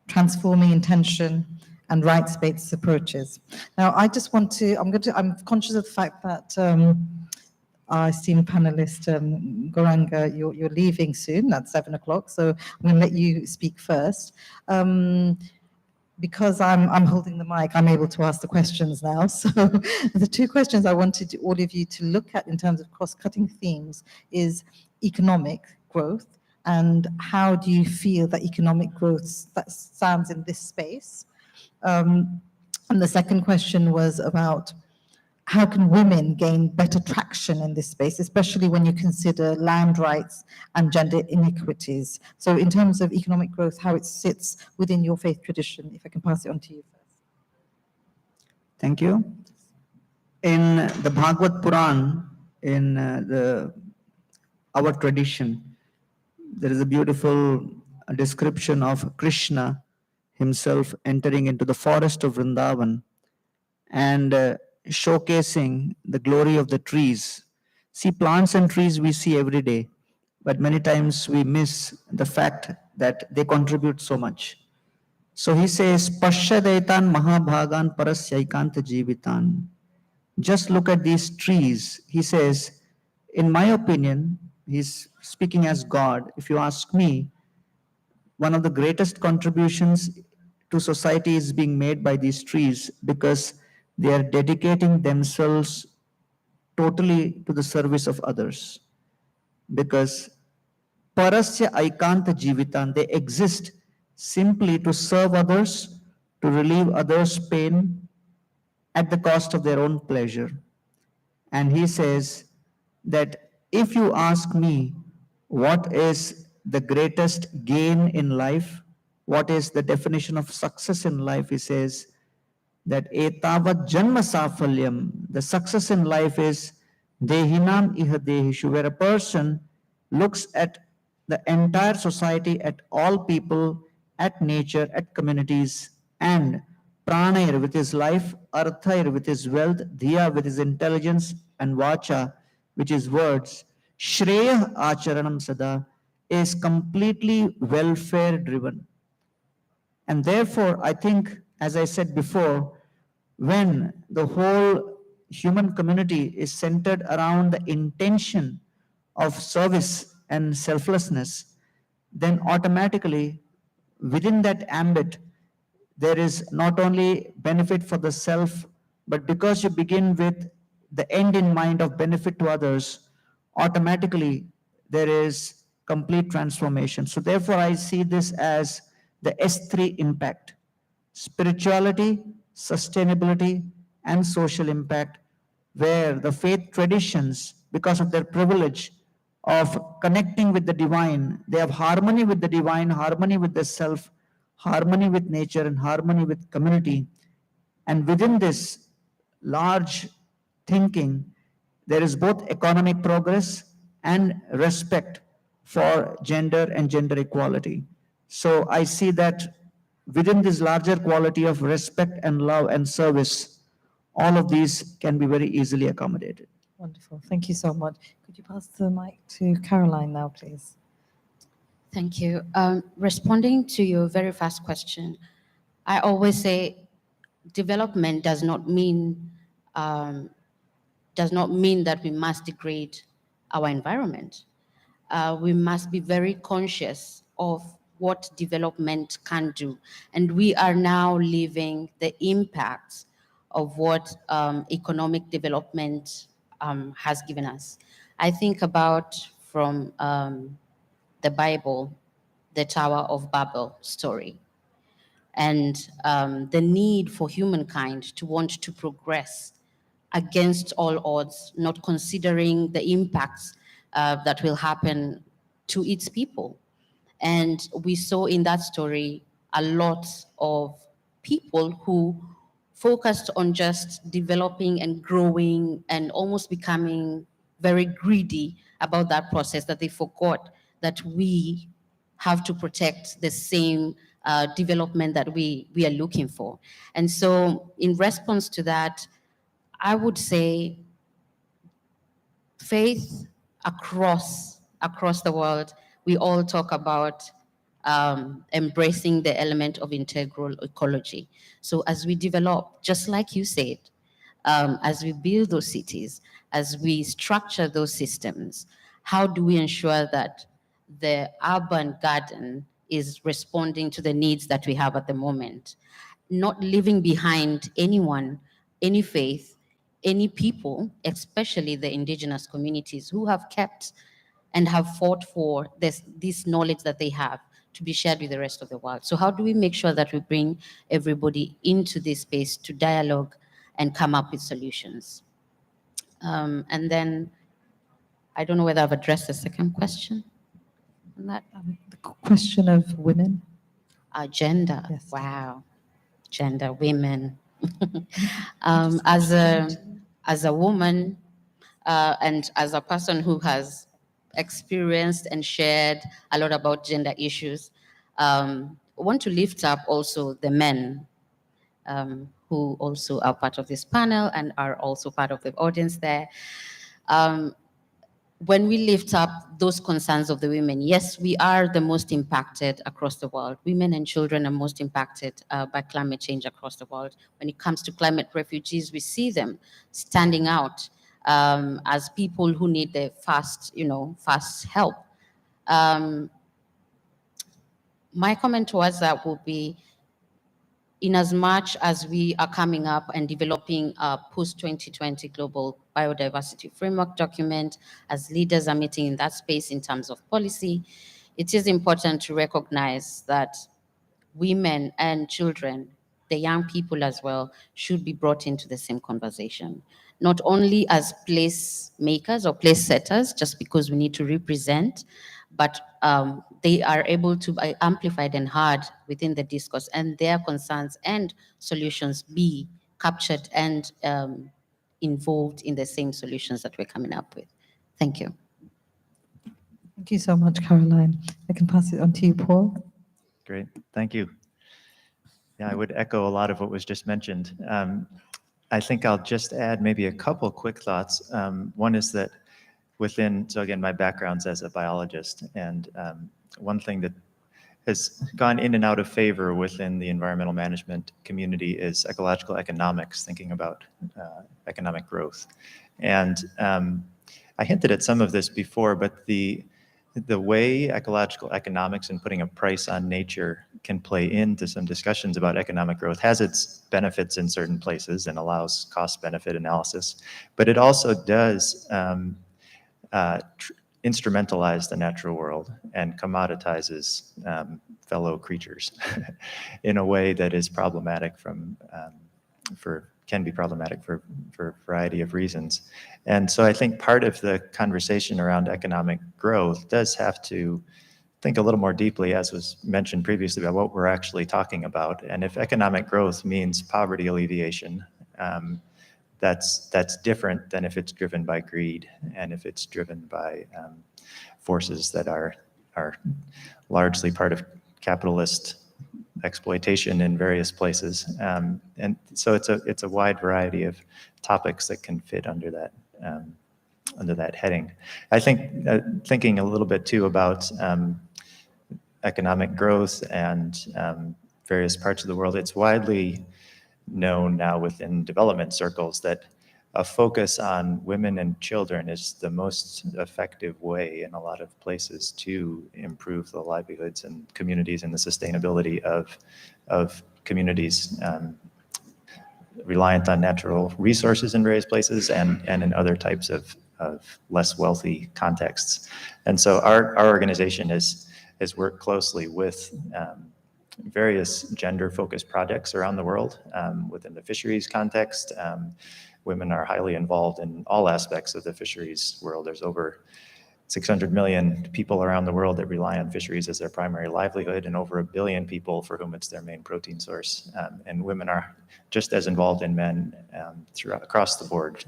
transforming intention, and rights-based approaches. Now, I just want to, I'm conscious of the fact that our esteemed panelist, Gauranga, you're leaving soon at 7 o'clock, so I'm going to let you speak first. Because I'm holding the mic, I'm able to ask the questions now. So the 2 questions I wanted all of you to look at in terms of cross-cutting themes is economic growth, and how do you feel that economic growth that stands in this space? And the second question was about how can women gain better traction in this space, especially when you consider land rights and gender inequities. So in terms of economic growth, how it sits within your faith tradition, if I can pass it on to you first. Thank you. In the Bhagavad Puran, in our tradition, there is a beautiful description of Krishna himself entering into the forest of Vrindavan and showcasing the glory of the trees. See, plants and trees we see every day, but many times we miss the fact that they contribute so much. So he says, Pashyadetan Mahabhagan Parasyaikanta Jivitan. Just look at these trees. He says, in my opinion, he's speaking as God. If you ask me, one of the greatest contributions to society is being made by these trees because they are dedicating themselves totally to the service of others. Because Parasya Aikanta Jivitan, they exist simply to serve others, to relieve others' pain at the cost of their own pleasure. And he says that if you ask me what is the greatest gain in life, what is the definition of success in life, he says that etavat janma safalyam, the success in life is dehinam iha dehishu, where a person looks at the entire society, at all people, at nature, at communities, and pranayar with his life, arthayar with his wealth, dhiya with his intelligence, and vacha, which is words, shreya acharanam sada, is completely welfare driven. And therefore, I think, as I said before, when the whole human community is centered around the intention of service and selflessness, then automatically within that ambit, there is not only benefit for the self, but because you begin with the end in mind of benefit to others, automatically there is complete transformation. So therefore, I see this as the S3 impact: spirituality, sustainability, and social impact, where the faith traditions, because of their privilege of connecting with the divine, they have harmony with the divine, harmony with the self, harmony with nature, and harmony with community. And within this large thinking, there is both economic progress and respect for gender and gender equality. So I see that within this larger quality of respect and love and service, all of these can be very easily accommodated. Wonderful. Thank you so much. Could you pass the mic to Caroline now, please? Thank you. Responding to your very first question, I always say development does not mean that we must degrade our environment. We must be very conscious of what development can do. And we are now living the impacts of what economic development has given us. I think about from the Bible, the Tower of Babel story, and the need for humankind to want to progress against all odds, not considering the impacts that will happen to its people. And we saw in that story a lot of people who focused on just developing and growing and almost becoming very greedy about that process, that they forgot that we have to protect the same development that we are looking for. And so in response to that, I would say faith across the world, we all talk about embracing the element of integral ecology. So as we develop, just like you said, as we build those cities, as we structure those systems, how do we ensure that the urban garden is responding to the needs that we have at the moment, not leaving behind anyone, any faith, any people, especially the indigenous communities who have kept and have fought for this knowledge that they have to be shared with the rest of the world. So how do we make sure that we bring everybody into this space to dialogue and come up with solutions? And then, I don't know whether I've addressed the second question on that. The question of women. Gender, yes. Wow, gender, women. As a woman and as a person who has experienced and shared a lot about gender issues, I want to lift up also the men who also are part of this panel and are also part of the audience there. When we lift up those concerns of the women, yes, we are the most impacted across the world. Women and children are most impacted by climate change across the world. When it comes to climate refugees, we see them standing out as people who need the fast help. My comment towards that would be, in as much as we are coming up and developing a post-2020 global biodiversity framework document, as leaders are meeting in that space in terms of policy, it is important to recognize that women and children, the young people as well, should be brought into the same conversation. Not only as place makers or place setters, just because we need to represent, but they are able to be amplified and heard within the discourse, and their concerns and solutions be captured and involved in the same solutions that we're coming up with. Thank you. Thank you so much, Caroline. I can pass it on to you, Paul. Great, thank you. Yeah, I would echo a lot of what was just mentioned. I think I'll just add maybe a couple quick thoughts. One is that so again, my background's as a biologist, and one thing that has gone in and out of favor within the environmental management community is ecological economics, thinking about economic growth. And I hinted at some of this before, but the way ecological economics and putting a price on nature can play into some discussions about economic growth, has its benefits in certain places and allows cost-benefit analysis, but it also does instrumentalize the natural world and commoditizes fellow creatures in a way that is problematic can be problematic for a variety of reasons. And so I think part of the conversation around economic growth does have to think a little more deeply, as was mentioned previously, about what we're actually talking about. And if economic growth means poverty alleviation, that's different than if it's driven by greed and if it's driven by forces that are largely part of capitalist exploitation in various places. And so it's a wide variety of topics that can fit under that heading. I think thinking a little bit too about economic growth and various parts of the world, it's widely known now within development circles that a focus on women and children is the most effective way in a lot of places to improve the livelihoods and communities and the sustainability of communities reliant on natural resources in various places and in other types of less wealthy contexts. And so our organization has worked closely with various gender-focused projects around the world within the fisheries context. Women are highly involved in all aspects of the fisheries world. There's over 600 million people around the world that rely on fisheries as their primary livelihood, and over 1 billion people for whom it's their main protein source. And women are just as involved in men across the board,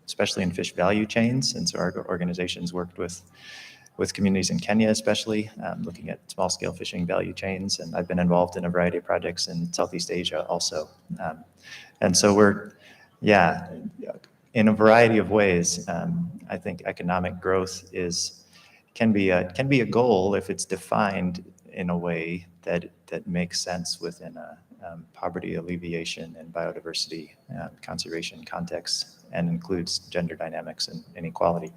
especially in fish value chains. And so our organization's worked with communities in Kenya, especially looking at small-scale fishing value chains. And I've been involved in a variety of projects in Southeast Asia also. And so we're, in a variety of ways, I think economic growth can be a goal if it's defined in a way that makes sense within a poverty alleviation and biodiversity conservation context and includes gender dynamics and inequality.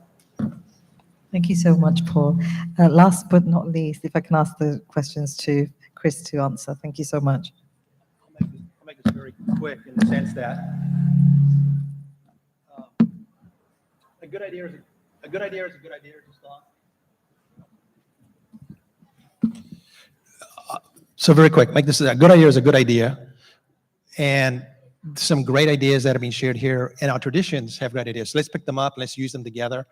Thank you so much, Paul. Last but not least, if I can ask the questions to Chris to answer. Thank you so much. I'll make this very quick in the sense that a good idea is a good idea, just so very quick, make this a good idea is a good idea. And some great ideas that have been shared here, and our traditions have great ideas. So let's pick them up, let's use them together.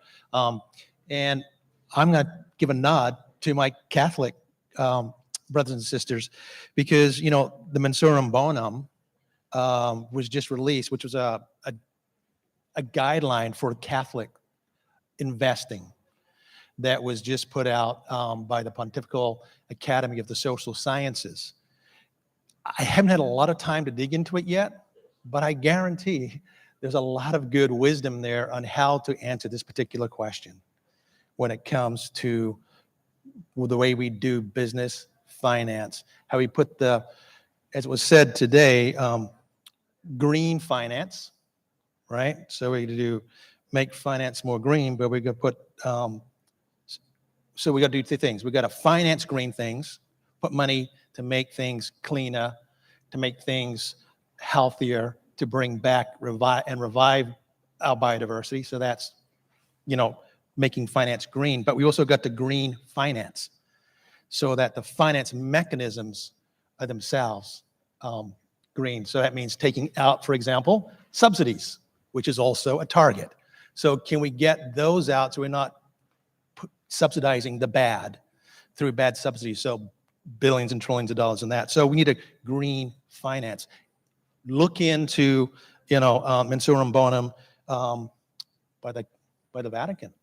And I'm going to give a nod to my Catholic brothers and sisters, because, the Mensurum Bonum was just released, which was a guideline for Catholic investing that was just put out by the Pontifical Academy of the Social Sciences. I haven't had a lot of time to dig into it yet, but I guarantee there's a lot of good wisdom there on how to answer this particular question when it comes to the way we do business, finance, how we put as it was said today, green finance, right? So we make finance more green, but we're going to put, so we got to do two things. We got to finance green things, put money to make things cleaner, to make things healthier, to bring back, revive our biodiversity. So that's, making finance green, but we also got to green finance so that the finance mechanisms are themselves green. So that means taking out, for example, subsidies, which is also a target. So can we get those out so we're not subsidizing the bad through bad subsidies? So billions and trillions of dollars in that. So we need a green finance. Look into, Mensurum Bonum by the Vatican.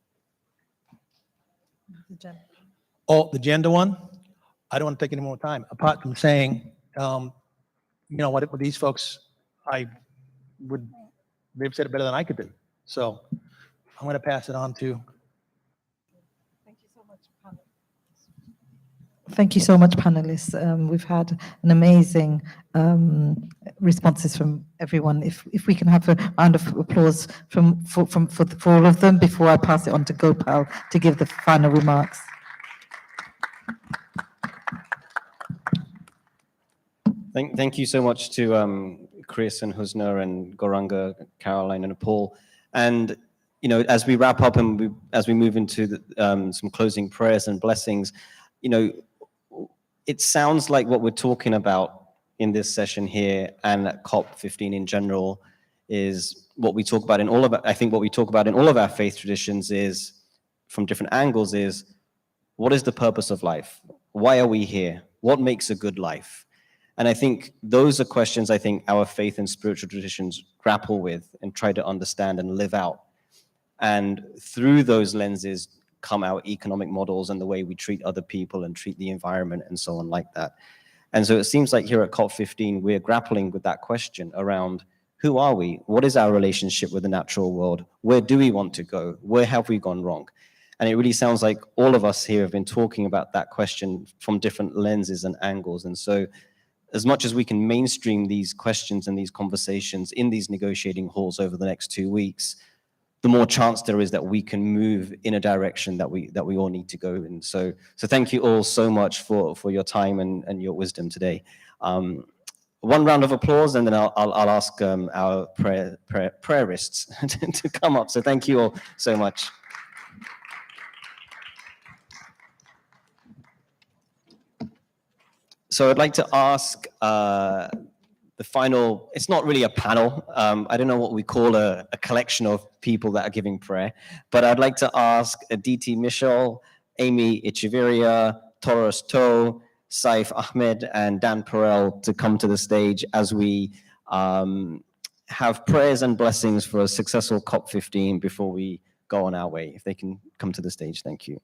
The gender one, I don't want to take any more time. Apart from saying, what with these folks, they've said it better than I could do. So I'm going to pass it on to. Thank you so much, panelists. We've had an amazing responses from everyone. If we can have a round of applause for all of them before I pass it on to Gopal to give the final remarks. Thank you so much to Chris and Husna and Goranga, Caroline and Paul. And as we wrap up and as we move into some closing prayers and blessings, it sounds like what we're talking about in this session here and at COP15 in general is what we talk about in all of I think what we talk about in all of our faith traditions is, from different angles, is what is the purpose of life? Why are we here? What makes a good life? And I think those are questions I think our faith and spiritual traditions grapple with and try to understand and live out. And through those lenses come our economic models and the way we treat other people and treat the environment and so on like that. And so it seems like here at COP15, we're grappling with that question around who are we? What is our relationship with the natural world? Where do we want to go? Where have we gone wrong? And it really sounds like all of us here have been talking about that question from different lenses and angles. And so as much as we can mainstream these questions and these conversations in these negotiating halls over the next 2 weeks, the more chance there is that we can move in a direction that we all need to go in. So thank you all so much for your time and your wisdom today. One round of applause, and then I'll ask our prayerists to come up. So thank you all so much. So I'd like to ask the final, it's not really a panel. I don't know what we call a collection of people that are giving prayer, but I'd like to ask Aditi Michel, Amy Echeverria, Taurus Toe, Saif Ahmed, and Dan Perel to come to the stage as we have prayers and blessings for a successful COP15 before we go on our way. If they can come to the stage, thank you.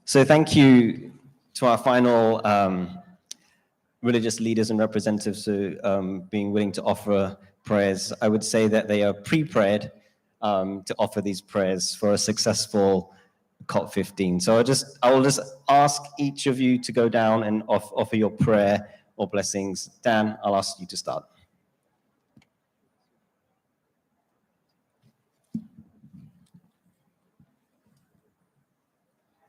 So thank you to our final religious leaders and representatives for being willing to offer prayers. I would say that they are pre-prayed to offer these prayers for a successful COP15. So I will just ask each of you to go down and offer your prayer or blessings. Dan, I'll ask you to start.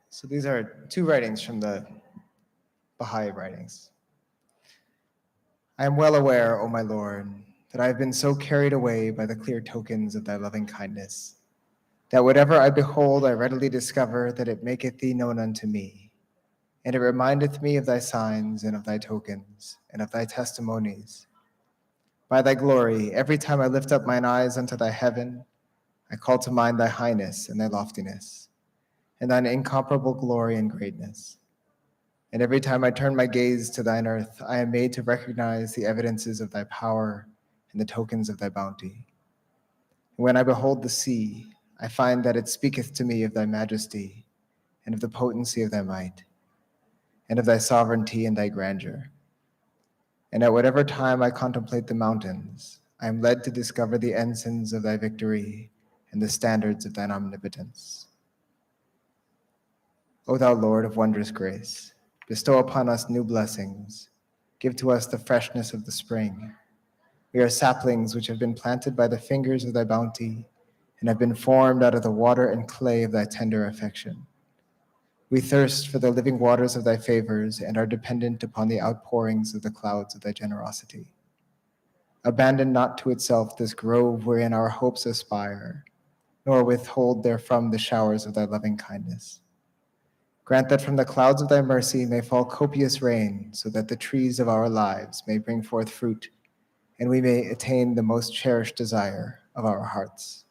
So these are two writings from the Baha'i writings. I am well aware, O my Lord, that I have been so carried away by the clear tokens of thy loving kindness, that whatever I behold, I readily discover that it maketh thee known unto me, and it remindeth me of thy signs and of thy tokens and of thy testimonies. By thy glory, every time I lift up mine eyes unto thy heaven, I call to mind thy highness and thy loftiness, and thine incomparable glory and greatness. And every time I turn my gaze to thine earth, I am made to recognize the evidences of thy power and the tokens of thy bounty. And when I behold the sea, I find that it speaketh to me of thy majesty and of the potency of thy might and of thy sovereignty and thy grandeur. And at whatever time I contemplate the mountains, I am led to discover the ensigns of thy victory and the standards of thine omnipotence. O thou Lord of wondrous grace, bestow upon us new blessings. Give to us the freshness of the spring. We are saplings which have been planted by the fingers of thy bounty and have been formed out of the water and clay of thy tender affection. We thirst for the living waters of thy favors and are dependent upon the outpourings of the clouds of thy generosity. Abandon not to itself this grove wherein our hopes aspire, nor withhold therefrom the showers of thy loving kindness. Grant that from the clouds of thy mercy may fall copious rain, so that the trees of our lives may bring forth fruit, and we may attain the most cherished desire of our hearts.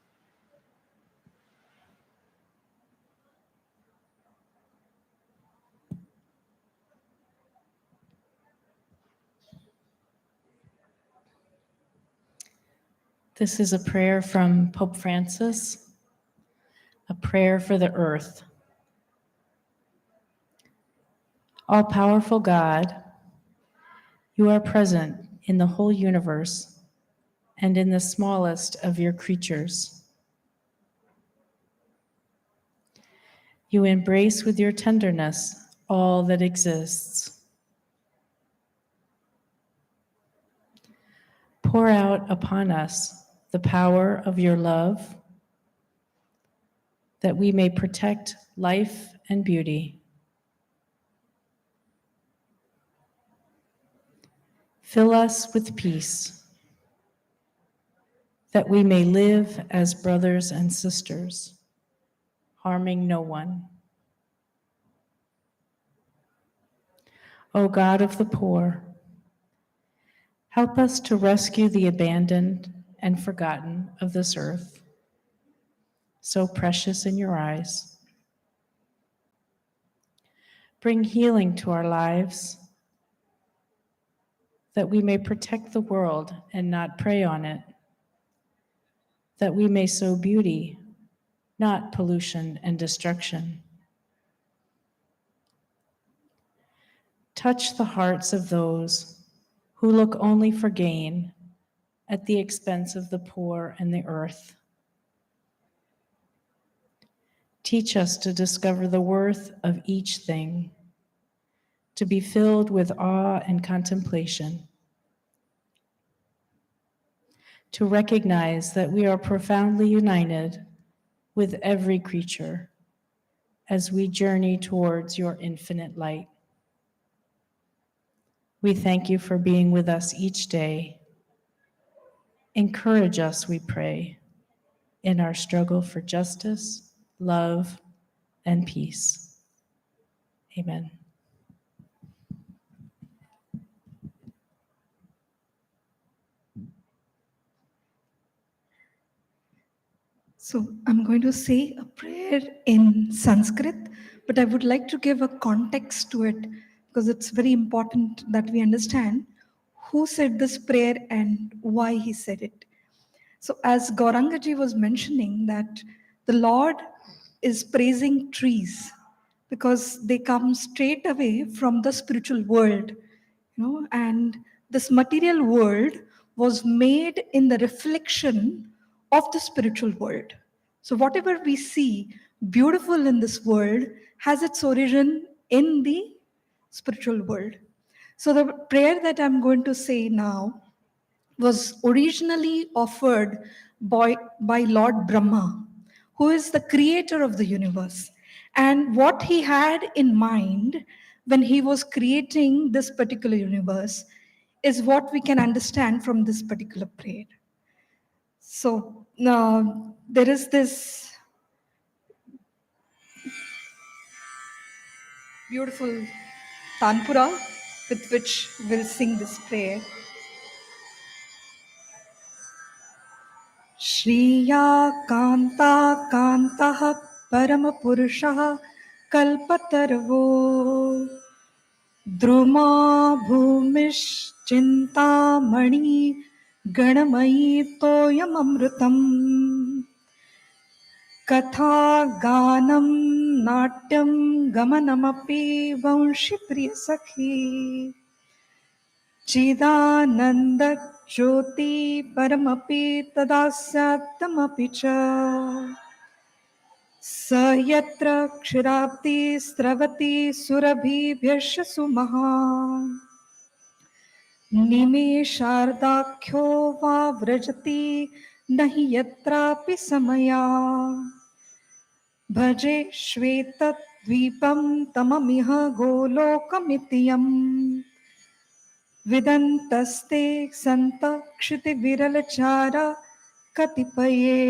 This is a prayer from Pope Francis, a prayer for the earth. All-powerful God, you are present in the whole universe and in the smallest of your creatures. You embrace with your tenderness all that exists. Pour out upon us the power of your love, that we may protect life and beauty. Fill us with peace, that we may live as brothers and sisters, harming no one. O God of the poor, help us to rescue the abandoned and forgotten of this earth, so precious in your eyes. Bring healing to our lives, that we may protect the world and not prey on it, that we may sow beauty, not pollution and destruction. Touch the hearts of those who look only for gain at the expense of the poor and the earth. Teach us to discover the worth of each thing, to be filled with awe and contemplation, to recognize that we are profoundly united with every creature as we journey towards your infinite light. We thank you for being with us each day. Encourage us, we pray, in our struggle for justice, love, and peace. Amen. So I'm going to say a prayer in Sanskrit, but I would like to give a context to it because it's very important that we understand who said this prayer and why he said it. So as Gaurangaji was mentioning that the Lord is praising trees because they come straight away from the spiritual world, and this material world was made in the reflection of the spiritual world. So whatever we see beautiful in this world has its origin in the spiritual world. So the prayer that I'm going to say now was originally offered by Lord Brahma, who is the creator of the universe. And what he had in mind when he was creating this particular universe is what we can understand from this particular prayer. So there is this beautiful tanpura with which we'll sing this prayer. Shriya Kanta Kantah Paramapurushaha Kalpatarvo Druma Bhumish Chintamani Ganamayi Toyam Amrutam Katha Ganam Natyam Gamanamapi Vanshi Priya Sakhi Chidananda Jyoti Paramapi Tadasyatamapi Cha Sayatra Kshirapti Stravati Surabhi Bhyashasu Maha Nime Shardakyo Va Vrajati Nahi Yatrapi Samaya Bhaje Shvetat Dvipam Tamamiha Golokamityam Vidantaste Santa Kshiti Viralachara Katipaye.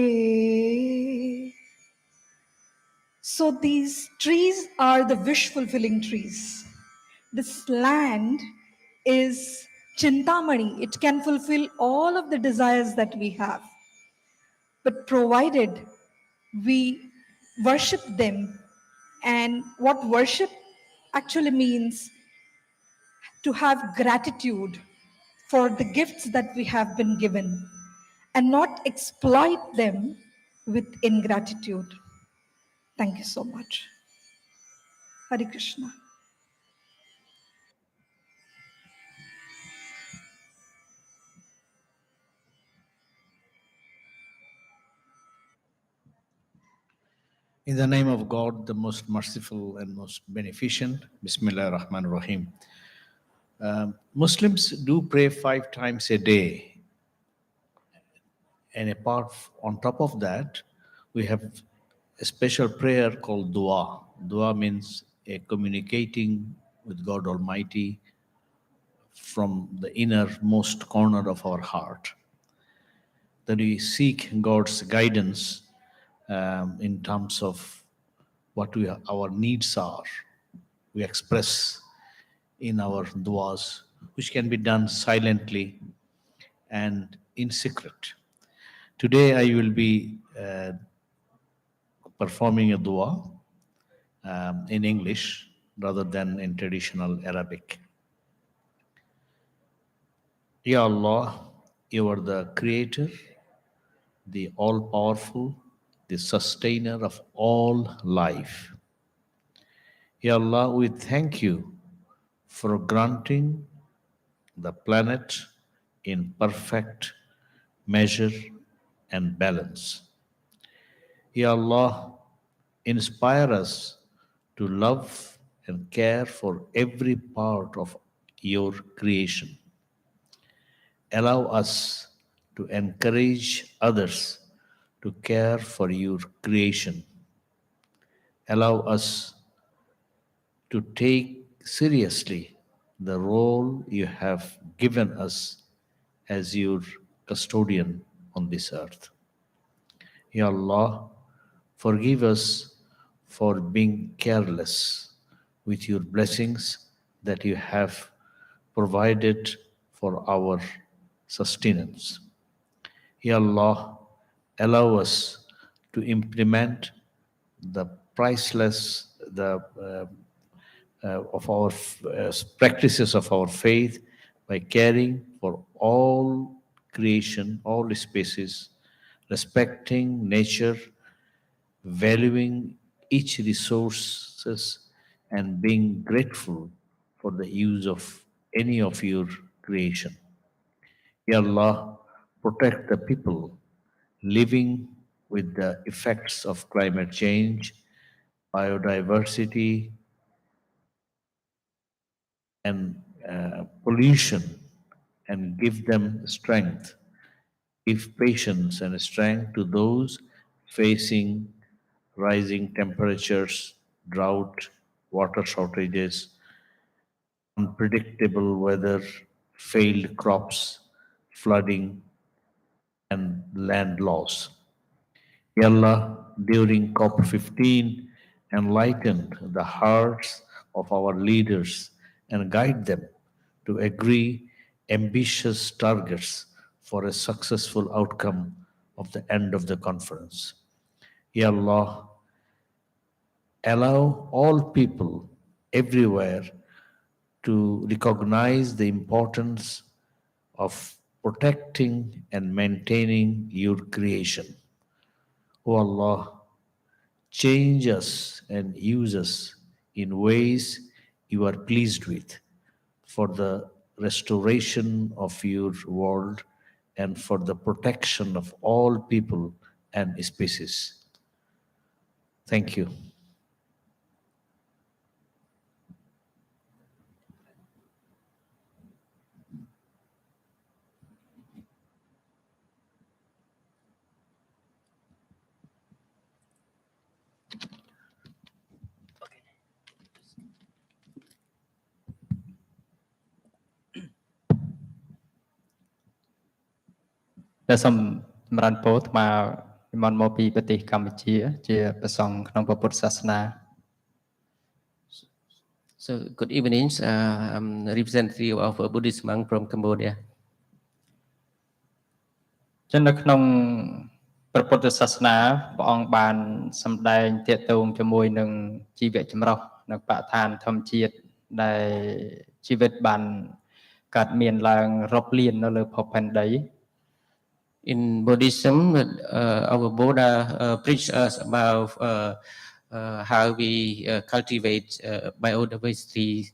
So these trees are the wish-fulfilling trees. This land is Chintamani. It can fulfill all of the desires that we have. But provided we worship them, and what worship actually means to have gratitude for the gifts that we have been given. and not exploit them with ingratitude. Thank you so much. Hare Krishna. In the name of God, the most merciful and most beneficent, Bismillah ar-Rahman ar-Rahim. Muslims do pray 5 times a day. And on top of that, we have a special prayer called dua. Dua means a communicating with God Almighty from the innermost corner of our heart. That we seek God's guidance in terms of what our needs are. We express in our duas, which can be done silently and in secret. Today I will be performing a dua in English rather than in traditional Arabic. Ya Allah, you are the creator, the all-powerful, the sustainer of all life. Ya Allah, we thank you for granting the planet in perfect measure and balance. Ya Allah, inspire us to love and care for every part of your creation. Allow us to encourage others to care for your creation. Allow us to take seriously the role you have given us as your custodian on this earth. Ya Allah, forgive us for being careless with your blessings that you have provided for our sustenance. Ya Allah, allow us to implement the priceless of our practices of our faith by caring for all creation, all species, respecting nature, valuing each resources, and being grateful for the use of any of your creation. Ya Allah, protect the people living with the effects of climate change, biodiversity, and pollution, and give them strength. Give patience and strength to those facing rising temperatures, drought, water shortages, unpredictable weather, failed crops, flooding, and land loss. Ya Allah, during COP15, enlighten the hearts of our leaders and guide them to agree ambitious targets for a successful outcome of the end of the conference. Ya Allah, allow all people everywhere to recognize the importance of protecting and maintaining your creation. O Allah, change us and use us in ways you are pleased with for the restoration of your world and for the protection of all people and species. Thank you. There's some Mran Poth ma Imam Mopi Patih Kampuchia, Chia Pasong Knong Puput Sasana. So good evening. I'm representative of a Buddhist monk from Cambodia. ចឹងនៅក្នុងព្រះពុទ្ធសាសនាព្រះអង្គបានសម្ដែងទាក់ទងជាមួយនឹងជីវៈចម្រុះនៅបរិស្ថានធម្មជាតិដែលជីវិតបានកើតមានឡើងរាប់លាននៅលើភពផែនដី In Buddhism, our Buddha preached us about how we cultivate biodiversity,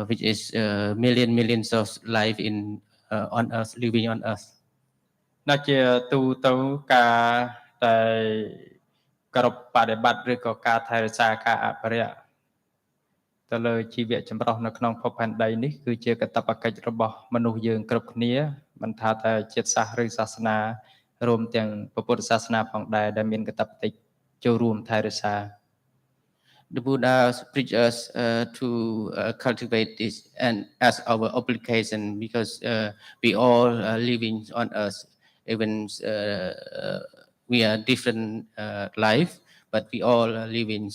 which is millions of life on Earth, living on Earth. ដែលជាទូទៅការតែគោរពបដិបត្តិឬក៏ការថែរក្សាការអភិរក្សទៅលើជីវៈចម្រុះនៅក្នុងភពផែនដីនេះគឺជាកាតព្វកិច្ចរបស់មនុស្សយើងគ្រប់គ្នាមិនថាតែជាតិសាសន៍ឬសាសនារួមទាំងពុទ្ធសាសនាផងដែរដែលមានកាតព្វកិច្ចចូលរួមថែរក្សា The Buddha preached us to cultivate this and as our obligation because we all are living on Earth. Even we are different life, but we all are living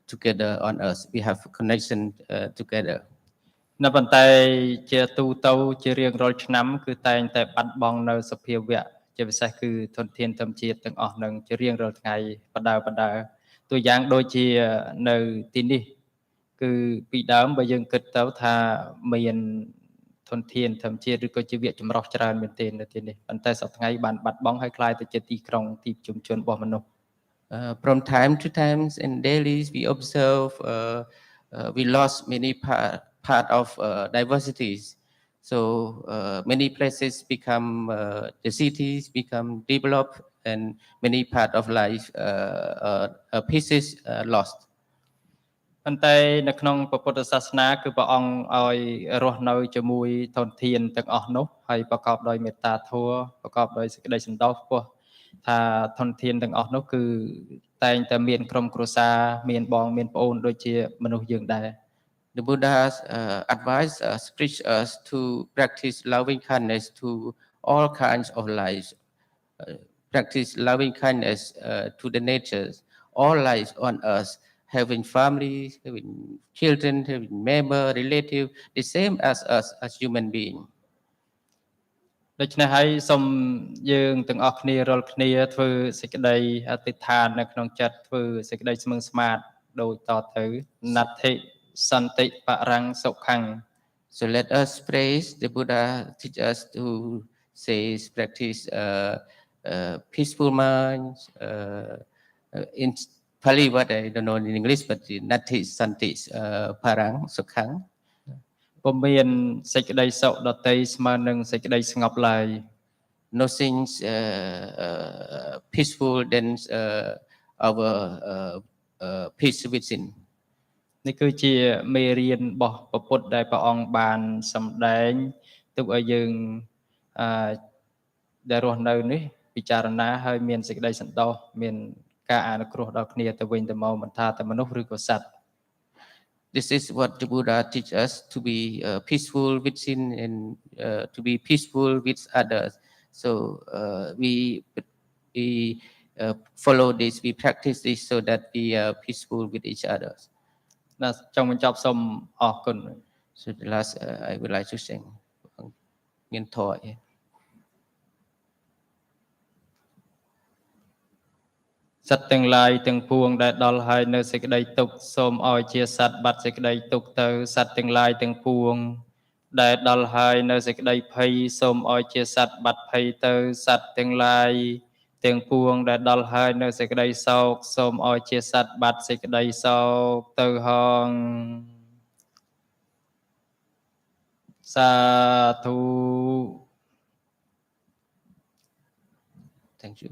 together on Earth. We have connection together. នៅប៉ុន្តែជាទូទៅជារៀងរាល់ឆ្នាំគឺតែងតែបាត់បង់នៅសភាវៈជាពិសេសគឺធនធានធម្មជាតិទាំងអស់នឹងជារៀងរាល់ថ្ងៃបដើตัวอย่างដូចជានៅទីនេះគឺពីដើមបើយើងគិតទៅថាមានធនធានធម្មជាតិឬក៏ជីវៈចម្រុះច្រើនមែនទែននៅទីនេះប៉ុន្តែសប្តាហ៍ថ្ងៃបានបាត់បង់ហើយคล้ายទៅជាទីក្រុងទីប្រជុំជនរបស់មនុស្ស From time to time in daily we observe we lost many part of diversities. So many places become the cities become developed and many part of life pieces lost. ប៉ុន្តែនៅក្នុងពុទ្ធសាសនាគឺព្រះអង្គឲ្យរស់នៅជាមួយធនធានទាំងអស់នោះហើយប្រកបដោយមេត្តាធម៌ប្រកបដោយសេចក្តីសន្តោសពោះថាធនធានទាំងអស់នោះគឺតែងតែមានក្រុមគ្រួសារមានបងមានប្អូនដូចជាមនុស្សយើងដែរ The Buddha advised us, preached us to practice loving kindness to all kinds of lives. Practice loving kindness to the nature, all lives on earth, having families, having children, having member, relative, the same as us as human being. ដូច្នេះហើយសូមយើងទាំងអស់គ្នារាល់គ្នាធ្វើសេចក្តីអធិដ្ឋាននៅក្នុងចិត្តធ្វើសេចក្តីស្មឹងស្មាតដូចតទៅណដ្ឋិសន្តិបរੰសុខੰ So let us praise the Buddha teach us to say practice peaceful minds in Pali what I don't know in English but natti santi parang sukhang ពុំមានសេចក្តីសុខដតីស្មើនឹងសេចក្តីស្ងប់ឡើយ Nothing peaceful than our peace within នេះគឺជាមេរៀនរបស់ព្រះពុទ្ធដែលព្រះអង្គបានសម្ដែងទុកឲ្យយើងដែលរស់នៅនេះពិចារណាហើយមានសេចក្តីសន្តោសមានការអនុគ្រោះដល់គ្នាទៅវិញទៅមកមិនថាតែមនុស្សឬក៏សត្វ This is what the Buddha teach us to be peaceful within and to be peaceful with others. So we follow this, we practice this so that we are peaceful with each other. ចង់បញ្ចប់សូមអរគុណ So the last I would like to sing មានធម៌ សត្វទាំងឡាយទាំងពួងដែលដល់ហើយនៅសេចក្តីទុក្ខសូមឲ្យជាសត្វបាត់សេចក្តីទុក្ខទៅសត្វទាំងឡាយទាំងពួងដែលដល់ហើយនៅសេចក្តីភ័យសូមឲ្យជាសត្វបាត់ភ័យទៅសត្វទាំងឡាយទាំងពួងដែលដល់ហើយនៅសេចក្តីសោកសូមឲ្យជាសត្វបាត់សេចក្តីសោកទៅហងសាធុ Thank you.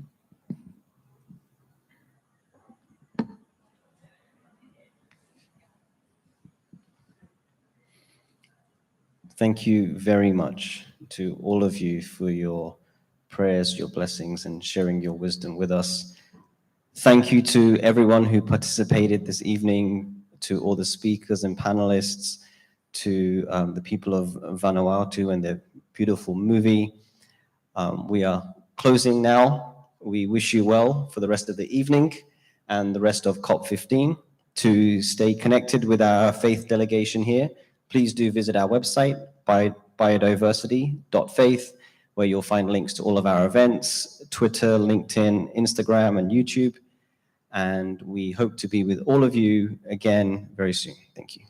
Thank you very much to all of you for your prayers, your blessings, and sharing your wisdom with us. Thank you to everyone who participated this evening, to all the speakers and panelists, to the people of Vanuatu and their beautiful movie. We are closing now. We wish you well for the rest of the evening and the rest of COP15. To stay connected with our faith delegation here, please do visit our website, biodiversity.faith, where you'll find links to all of our events, Twitter, LinkedIn, Instagram, and YouTube. And we hope to be with all of you again very soon. Thank you.